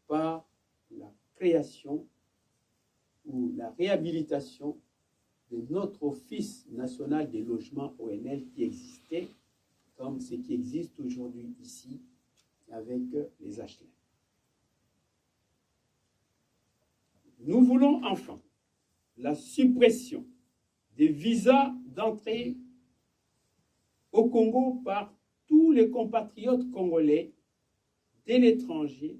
par la création ou la réhabilitation de notre Office national des logements ONL qui existait, comme ce qui existe aujourd'hui ici avec les HLM. Nous voulons enfin la suppression des visas d'entrée au Congo par tous les compatriotes congolais de l'étranger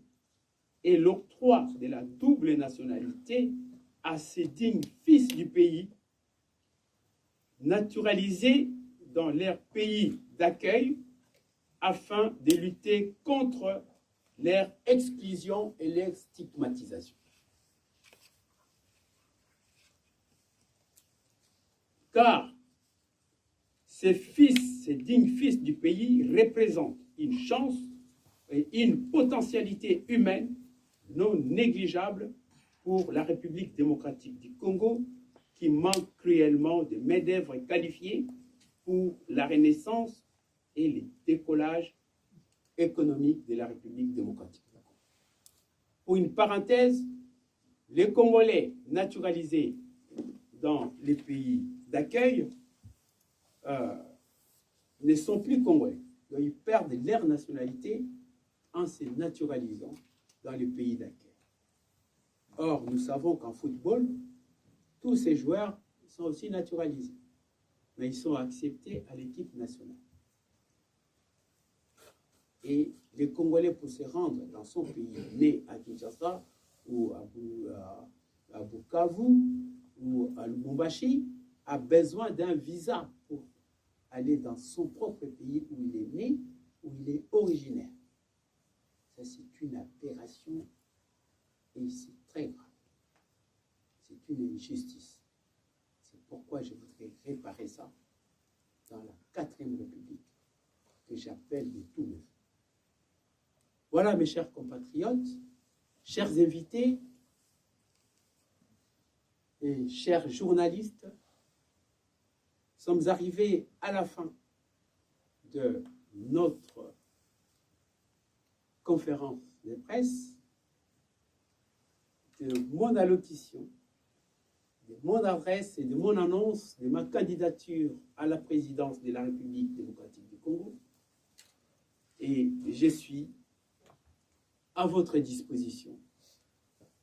et l'octroi de la double nationalité à ces dignes fils du pays, naturalisés dans leur pays d'accueil afin de lutter contre leur exclusion et leur stigmatisation. Car ces fils, ces dignes fils du pays représentent une chance et une potentialité humaine non négligeable pour la République démocratique du Congo, qui manque cruellement de main-d'œuvre qualifiée pour la renaissance et le décollage économique de la République démocratique du Congo. Pour une parenthèse, les Congolais naturalisés dans les pays d'accueil ne sont plus Congolais. Donc, ils perdent leur nationalité en se naturalisant dans les pays d'accueil. Or, nous savons qu'en football, tous ces joueurs sont aussi naturalisés, mais ils sont acceptés à l'équipe nationale. Et les Congolais, pour se rendre dans son pays, né à Kinshasa ou à Bukavu ou à Lubumbashi, a besoin d'un visa pour aller dans son propre pays où il est né, où il est originaire. Ça, c'est une aberration et c'est très grave. C'est une injustice. C'est pourquoi je voudrais réparer ça dans la 4e République que j'appelle de tous mes voeux. Voilà, mes chers compatriotes, chers invités et chers journalistes, nous sommes arrivés à la fin de notre conférence de presse, de mon allocution, de mon adresse et de mon annonce de ma candidature à la présidence de la République démocratique du Congo. Et je suis à votre disposition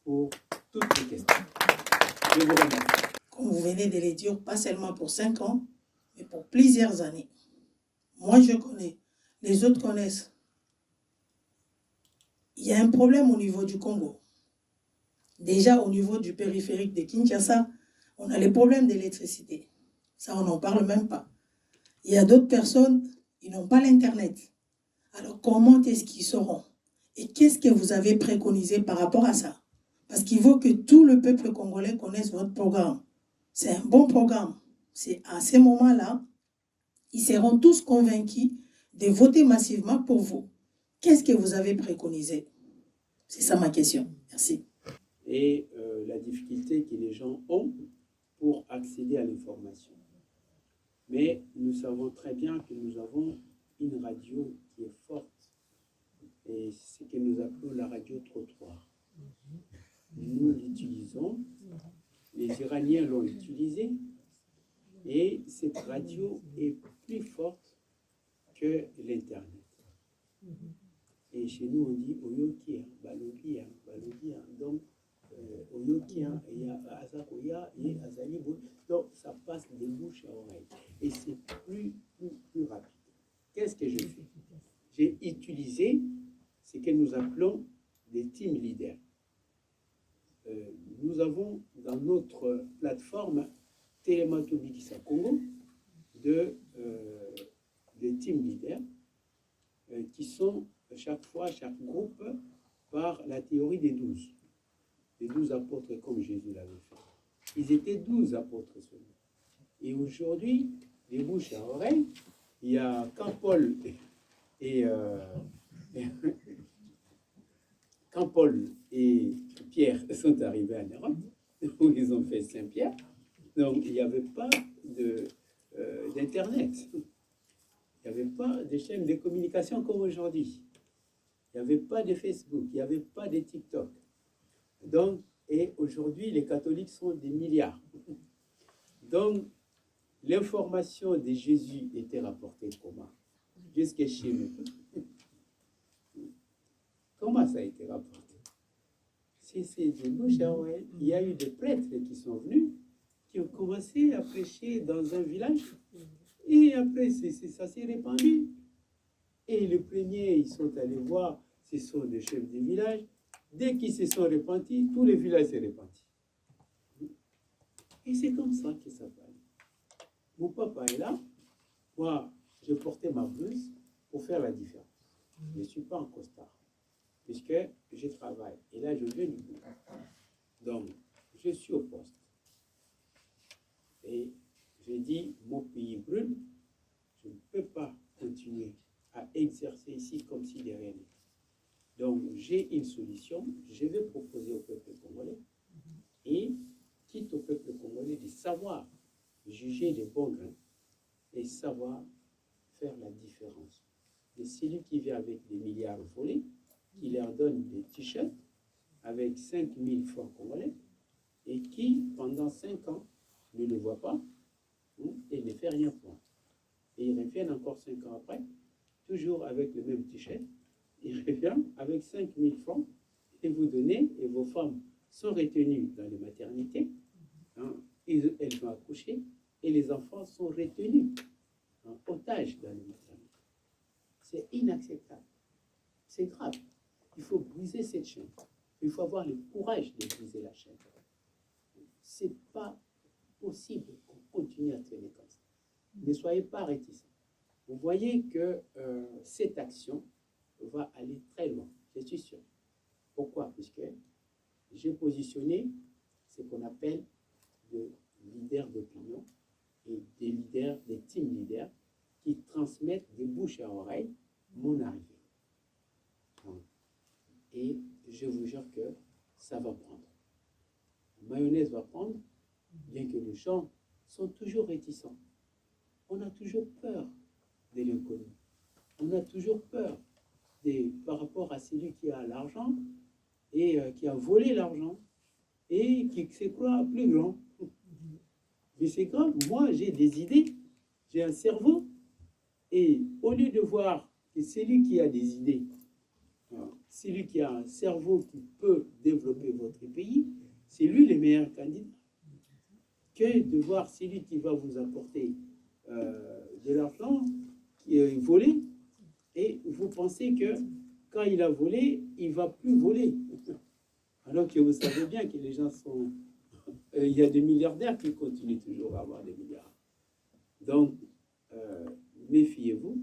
pour toutes les questions. Je vous remercie. Comme vous venez de le dire, pas seulement pour 5 ans, mais pour plusieurs années. Moi, je connais, les autres connaissent. Il y a un problème au niveau du Congo. Déjà, au niveau du périphérique de Kinshasa, on a les problèmes d'électricité. Ça, on n'en parle même pas. Il y a d'autres personnes, ils n'ont pas l'Internet. Alors, comment est-ce qu'ils sauront? Et qu'est-ce que vous avez préconisé par rapport à ça? Parce qu'il faut que tout le peuple congolais connaisse votre programme. C'est un bon programme. C'est à ce moment-là, ils seront tous convaincus de voter massivement pour vous. Qu'est-ce que vous avez préconisé? C'est ça ma question. Merci. Et la difficulté que les gens ont pour accéder à l'information. Mais nous savons très bien que nous avons une radio qui est forte, et c'est ce que nous appelons la radio trottoir. Nous l'utilisons, les Iraniens l'ont utilisée, et cette radio est plus forte que l'Internet. Et chez nous, on dit Oyokia, Balogia, Balogia. Donc, Oyokia, il y a Azakoya et Azalibo. Donc, ça passe de bouche à oreille. Et c'est plus rapide. Qu'est-ce que je fais? J'ai utilisé ce que nous appelons des team leaders. Nous avons dans notre plateforme Télématobikisa Congo des team leaders qui sont chaque groupe par la théorie des 12. Les 12 apôtres comme Jésus l'avait fait. Ils étaient 12 apôtres seulement. Et aujourd'hui, les bouches à oreille, il y a quand Paul et Pierre sont arrivés en Europe, où ils ont fait Saint-Pierre, donc il n'y avait pas d'Internet. Il n'y avait pas de chaînes de communication comme aujourd'hui. Il n'y avait pas de Facebook, il n'y avait pas de TikTok. Donc, et aujourd'hui, les catholiques sont des milliards. Donc, l'information de Jésus était rapportée comment? Jusqu'à chez nous. Comment ça a été rapporté? C'est de bouche à oreille. Il y a eu des prêtres qui sont venus, qui ont commencé à prêcher dans un village, et après, ça s'est répandu. Et les premiers, ils sont allés voir, ce sont des chefs de village. Dès qu'ils se sont repentis, tous les villages s'est répandus. Et c'est comme ça que ça va. Mon papa est là. Moi, je portais ma blouse pour faire la différence. Je ne suis pas en costard, puisque je travaille. Et là, je viens du bout. Donc, je suis au poste. Et j'ai dit, mon pays brûle. Je ne peux pas continuer à exercer ici comme si de rien n'était. Donc, j'ai une solution, je vais proposer au peuple congolais, et quitte au peuple congolais de savoir juger les bons grains et savoir faire la différence. Et celui qui vient avec des milliards volés, qui leur donne des t-shirts avec 5000 francs congolais, et qui, pendant 5 ans, ne le voit pas et ne fait rien pour. Et ils reviennent encore 5 ans après, toujours avec le même t-shirt. Il revient avec 5000 francs et vous donnez, et vos femmes sont retenues dans les maternités, elles vont accoucher, et les enfants sont retenus en otage dans les maternités. C'est inacceptable. C'est grave. Il faut briser cette chaîne. Il faut avoir le courage de briser la chaîne. Ce n'est pas possible qu'on continue à traîner comme ça. Ne soyez pas réticents. Vous voyez que cette action va aller très loin, je suis sûr. Pourquoi? Puisque j'ai positionné ce qu'on appelle des leaders d'opinion et des leaders, des team leaders qui transmettent de bouche à oreille mon arrivée. Et je vous jure que ça va prendre. La mayonnaise va prendre, bien que les gens sont toujours réticents. On a toujours peur de l'inconnu. On a toujours peur par rapport à celui qui a l'argent et qui a volé l'argent et qui se croit plus grand. Mais c'est grave, moi j'ai des idées, j'ai un cerveau, et au lieu de voir que celui qui a des idées, celui qui a un cerveau qui peut développer votre pays, c'est lui le meilleur candidat, que de voir celui qui va vous apporter de l'argent qui est volé, et vous pensez que quand il a volé, il ne va plus voler. Alors que vous savez bien que les gens sont... il y a des milliardaires qui continuent toujours à avoir des milliards. Donc, méfiez-vous.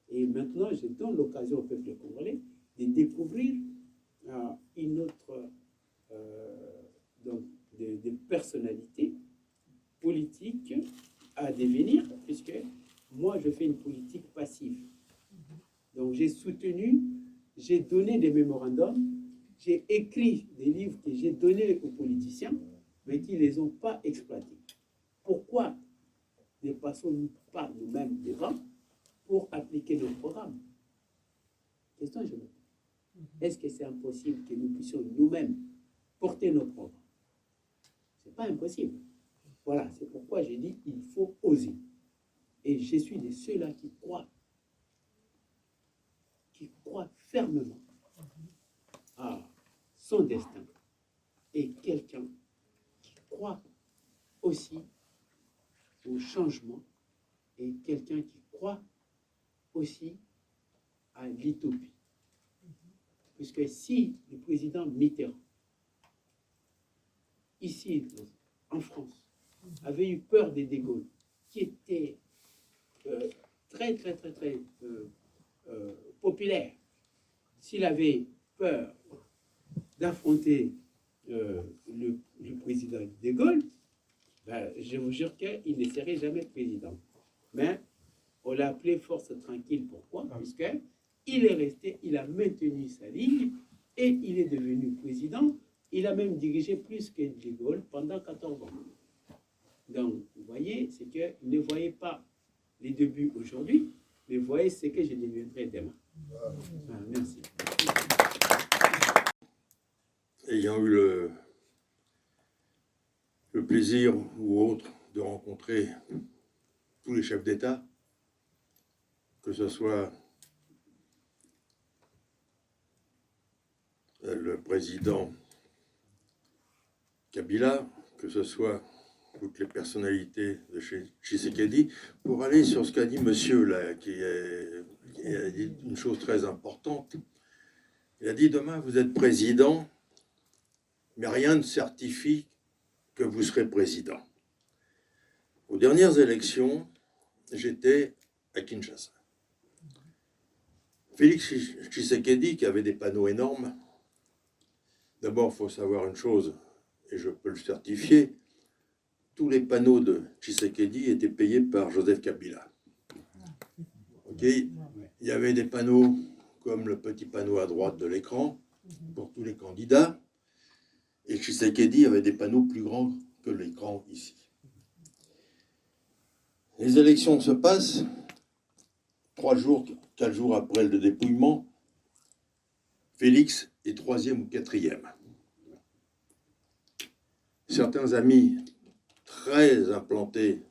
Et maintenant, je donne l'occasion au peuple congolais de découvrir une autre... donc, des personnalités politiques à devenir, puisque moi, je fais une politique passive. Donc, j'ai soutenu, j'ai donné des mémorandums, j'ai écrit des livres que j'ai donnés aux politiciens, mais qui ne les ont pas exploités. Pourquoi ne passons-nous pas nous-mêmes devant pour appliquer nos programmes. Question je me pose. Est-ce que c'est impossible que nous puissions nous-mêmes porter nos programmes? Ce n'est pas impossible. Voilà, c'est pourquoi j'ai dit il faut oser. Et je suis de ceux-là qui croient fermement à son destin. Et quelqu'un qui croit aussi au changement et quelqu'un qui croit aussi à l'utopie. Puisque si le président Mitterrand, ici en France, avait eu peur des De Gaulle, qui était très populaire, s'il avait peur d'affronter le président De Gaulle, ben, je vous jure qu'il ne serait jamais président. Mais on l'a appelé force tranquille. Pourquoi? Puisqu'il est resté, il a maintenu sa ligne et il est devenu président. Il a même dirigé plus que De Gaulle pendant 14 ans. Donc, vous voyez, c'est qu'il ne voyait pas les débuts aujourd'hui, mais vous voyez ce que je deviendrai demain. Ah, merci. Ayant eu le plaisir ou autre de rencontrer tous les chefs d'État, que ce soit le président Kabila, que ce soit toutes les personnalités de chez Tshisekedi, pour aller sur ce qu'a dit monsieur là, qui a dit une chose très importante. Il a dit: demain vous êtes président, mais rien ne certifie que vous serez président. Aux dernières élections, j'étais à Kinshasa. Félix Tshisekedi, qui avait des panneaux énormes, d'abord il faut savoir une chose, et je peux le certifier, tous les panneaux de Tshisekedi étaient payés par Joseph Kabila. Okay. Il y avait des panneaux comme le petit panneau à droite de l'écran pour tous les candidats, et Tshisekedi avait des panneaux plus grands que l'écran ici. Les élections se passent, 3 jours, 4 jours après le dépouillement, Félix est 3e ou 4e. Certains amis très implantés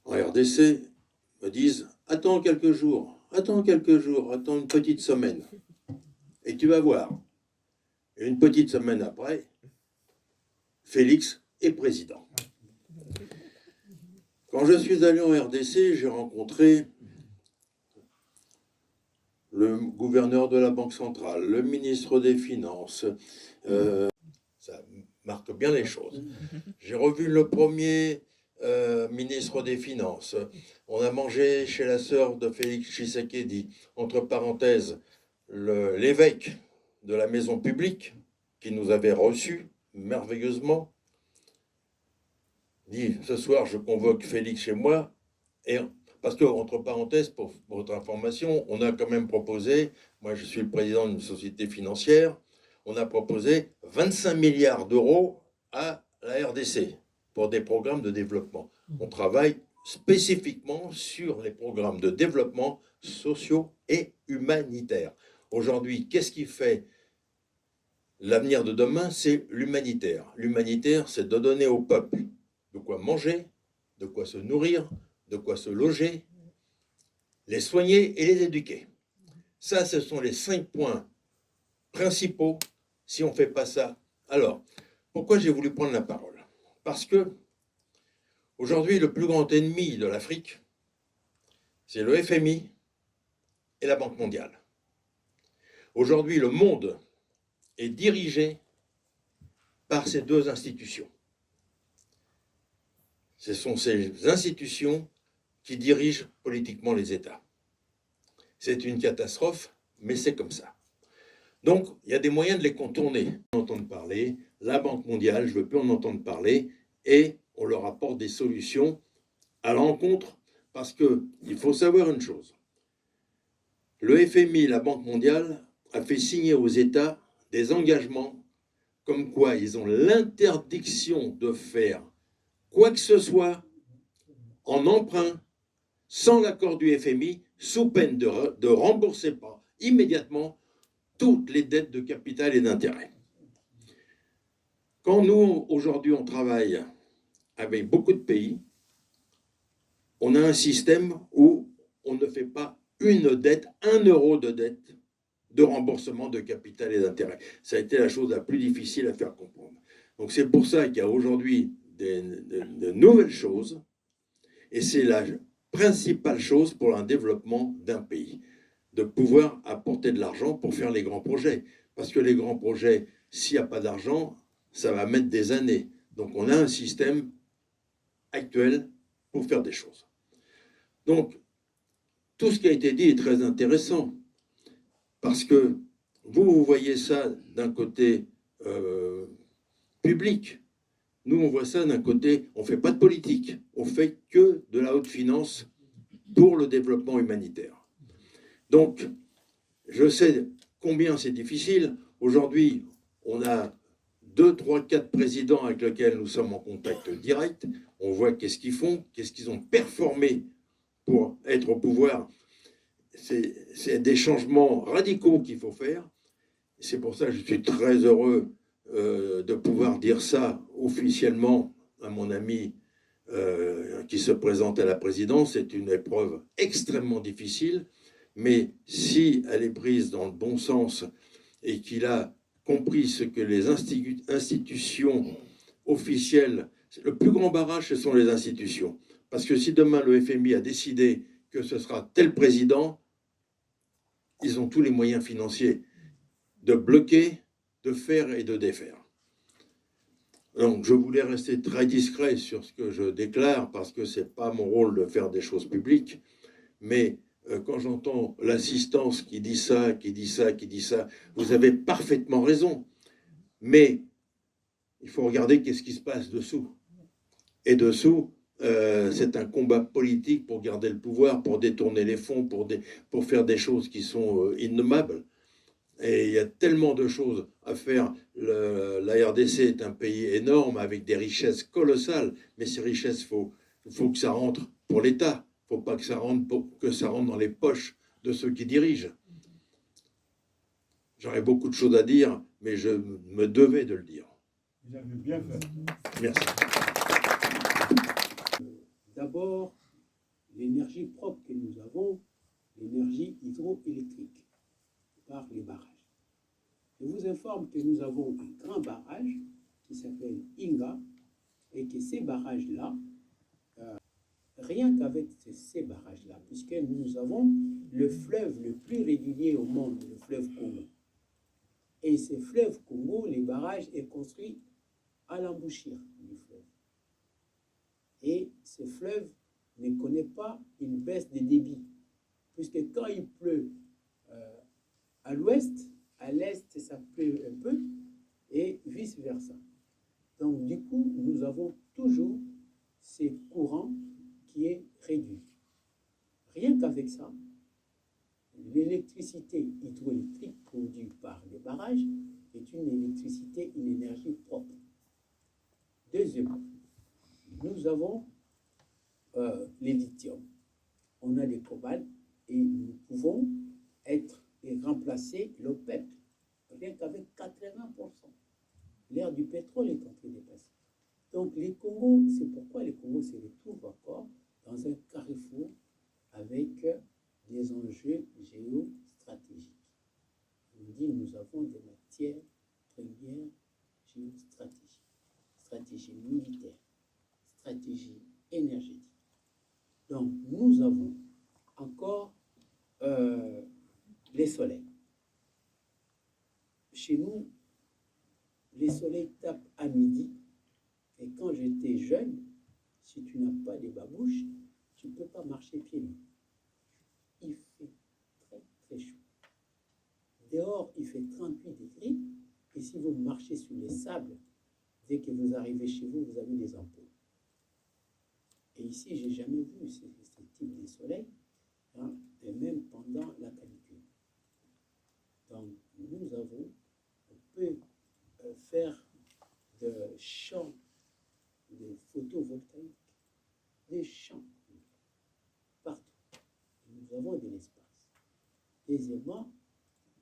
en RDC me disent: attends quelques jours, attends une petite semaine, et tu vas voir. Et une petite semaine après, Félix est président. Quand je suis allé en RDC, j'ai rencontré le gouverneur de la Banque centrale, le ministre des Finances. Ça marque bien les choses. J'ai revu le premier ministre des Finances. On a mangé chez la sœur de Félix Tshisekedi, entre parenthèses, l'évêque de la maison publique, qui nous avait reçus merveilleusement, dit: ce soir je convoque Félix chez moi, et parce que, entre parenthèses, pour votre information, on a quand même proposé, moi je suis le président d'une société financière, on a proposé 25 milliards d'euros à la RDC pour des programmes de développement. On travaille spécifiquement sur les programmes de développement sociaux et humanitaires. Aujourd'hui, qu'est-ce qui fait l'avenir de demain? C'est l'humanitaire. L'humanitaire, c'est de donner au peuple de quoi manger, de quoi se nourrir, de quoi se loger, les soigner et les éduquer. Ça, ce sont les 5 points principaux. Si on ne fait pas ça, alors, pourquoi j'ai voulu prendre la parole? Parce que, aujourd'hui, le plus grand ennemi de l'Afrique, c'est le FMI et la Banque mondiale. Aujourd'hui, le monde est dirigé par ces 2 institutions. Ce sont ces institutions qui dirigent politiquement les États. C'est une catastrophe, mais c'est comme ça. Donc, il y a des moyens de les contourner. On entend parler, la Banque mondiale, je ne veux plus en entendre parler, et on leur apporte des solutions à l'encontre, parce qu'il faut savoir une chose. Le FMI, la Banque mondiale, a fait signer aux États des engagements comme quoi ils ont l'interdiction de faire quoi que ce soit en emprunt sans l'accord du FMI, sous peine de rembourser pas immédiatement toutes les dettes de capital et d'intérêt. Quand nous, aujourd'hui, on travaille avec beaucoup de pays, on a un système où on ne fait pas une dette, 1 euro de dette de remboursement de capital et d'intérêt. Ça a été la chose la plus difficile à faire comprendre. Donc c'est pour ça qu'il y a aujourd'hui de nouvelles choses, et c'est la principale chose pour un développement d'un pays, de pouvoir apporter de l'argent pour faire les grands projets. Parce que les grands projets, s'il n'y a pas d'argent, ça va mettre des années. Donc on a un système actuel pour faire des choses. Donc, tout ce qui a été dit est très intéressant, parce que vous voyez ça d'un côté public. Nous, on voit ça d'un côté, on ne fait pas de politique, on fait que de la haute finance pour le développement humanitaire. Donc, je sais combien c'est difficile. Aujourd'hui, on a 2, 3, 4 présidents avec lesquels nous sommes en contact direct. On voit qu'est-ce qu'ils font, qu'est-ce qu'ils ont performé pour être au pouvoir. C'est des changements radicaux qu'il faut faire. C'est pour ça que je suis très heureux de pouvoir dire ça officiellement à mon ami qui se présente à la présidence. C'est une épreuve extrêmement difficile, mais si elle est prise dans le bon sens et qu'il a compris ce que les institutions officielles, le plus grand barrage, ce sont les institutions. Parce que si demain le FMI a décidé que ce sera tel président, ils ont tous les moyens financiers de bloquer, de faire et de défaire. Donc je voulais rester très discret sur ce que je déclare, parce que ce n'est pas mon rôle de faire des choses publiques, mais quand j'entends l'assistance qui dit ça, qui dit ça, qui dit ça, vous avez parfaitement raison. Mais il faut regarder qu'est-ce qui se passe dessous. Et dessous, c'est un combat politique pour garder le pouvoir, pour détourner les fonds, pour faire des choses qui sont innommables. Et il y a tellement de choses à faire. La RDC est un pays énorme avec des richesses colossales, mais ces richesses, il faut que ça rentre pour l'État. Il ne faut pas que ça rentre dans les poches de ceux qui dirigent. J'aurais beaucoup de choses à dire, mais je me devais de le dire. Vous avez bien fait. Merci. D'abord, l'énergie propre que nous avons, l'énergie hydroélectrique, par les barrages. Je vous informe que nous avons un grand barrage qui s'appelle Inga, et que ces barrages-là, rien qu'avec ces barrages-là, puisque nous avons le fleuve le plus régulier au monde, le fleuve Congo. Et ce fleuve Congo, les barrages est construit à l'embouchure du fleuve. Et ce fleuve ne connaît pas une baisse de débit, puisque quand il pleut à l'ouest, à l'est, ça pleut un peu, et vice-versa. Donc, du coup, nous avons toujours ces courants qui est réduit. Rien qu'avec ça, l'électricité hydroélectrique produite par les barrages est une électricité, une énergie propre. Deuxièmement, nous avons les lithium. On a des cobalt et nous pouvons être et remplacer l'OPEP rien qu'avec 80%. L'ère du pétrole est en train de passer. Donc les Congos, c'est pourquoi les Congos se retrouvent encore dans un carrefour avec des enjeux géostratégiques. On dit nous avons des matières premières géostratégiques, stratégie militaire, stratégie énergétique. Donc nous avons encore les soleils. Chez nous, les soleils tapent à midi. Et quand j'étais jeune, si tu n'as pas de babouches, tu ne peux pas marcher pieds nus. Il fait très, très chaud. Dehors, il fait 38 degrés. Et si vous marchez sur les sables, dès que vous arrivez chez vous, vous avez des ampoules. Et ici, je n'ai jamais vu ce type de soleil, hein, et même pendant la canicule. Donc, on peut faire de champs de photovoltaïques, des champs partout. avons de l'espace. Deuxièmement,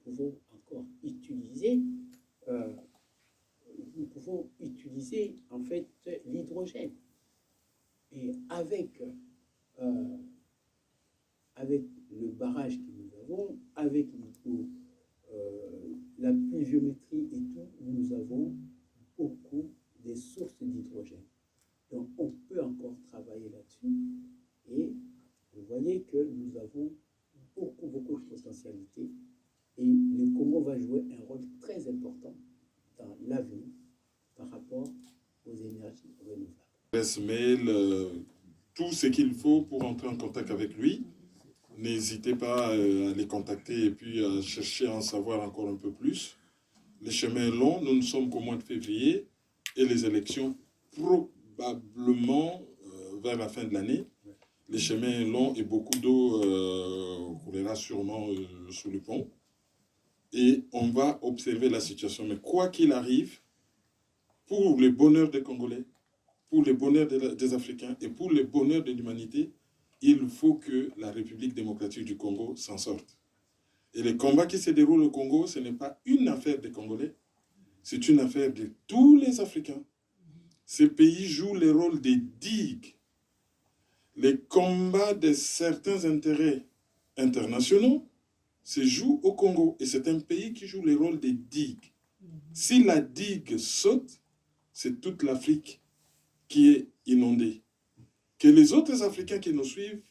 nous pouvons encore utiliser, en fait l'hydrogène. Et avec le barrage que nous avons, avec la pluviométrie et tout, nous avons beaucoup de sources d'hydrogène. Donc on peut encore travailler là-dessus et vous voyez que nous avons beaucoup de potentialités et le Congo va jouer un rôle très important dans l'avenir par rapport aux énergies renouvelables. Mail, tout ce qu'il faut pour entrer en contact avec lui. N'hésitez pas à les contacter et puis à chercher à en savoir encore un peu plus. Le chemin est long, nous ne sommes qu'au mois de février et les élections probablement vers la fin de l'année. Le chemin est long et beaucoup d'eau coulera sûrement sous le pont. Et on va observer la situation. Mais quoi qu'il arrive, pour le bonheur des Congolais, pour le bonheur des Africains et pour le bonheur de l'humanité, il faut que la République démocratique du Congo s'en sorte. Et le combat qui se déroule au Congo, ce n'est pas une affaire des Congolais, c'est une affaire de tous les Africains. Ces pays jouent le rôle des digues. Les combats de certains intérêts internationaux se jouent au Congo. Et c'est un pays qui joue le rôle des digues. Si la digue saute, c'est toute l'Afrique qui est inondée. Que les autres Africains qui nous suivent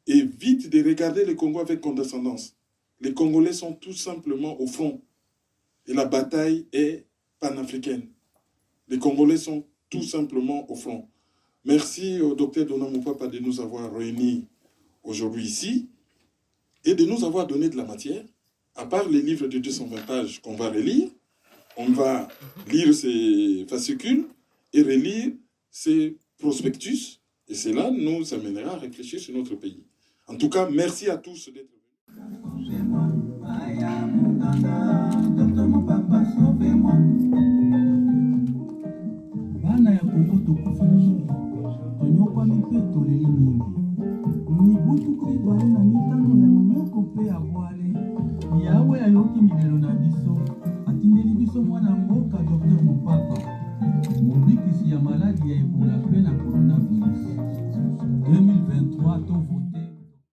évitent de regarder le Congo avec condescendance. Les Congolais sont tout simplement au front. Et la bataille est panafricaine. Les Congolais sont tout simplement au front. Merci au docteur Dona Moupapa de nous avoir réunis aujourd'hui ici et de nous avoir donné de la matière. À part les livres de 220 pages qu'on va relire, on va lire ces fascicules et relire ces prospectus. Et cela nous amènera à réfléchir sur notre pays. En tout cas, merci à tous d'être venus. Bana ya Kongo tokufi mingi, tonyokwami mpe toleli mingi. Mibutu mibale na mitano ya monyoko mpe ya bwale.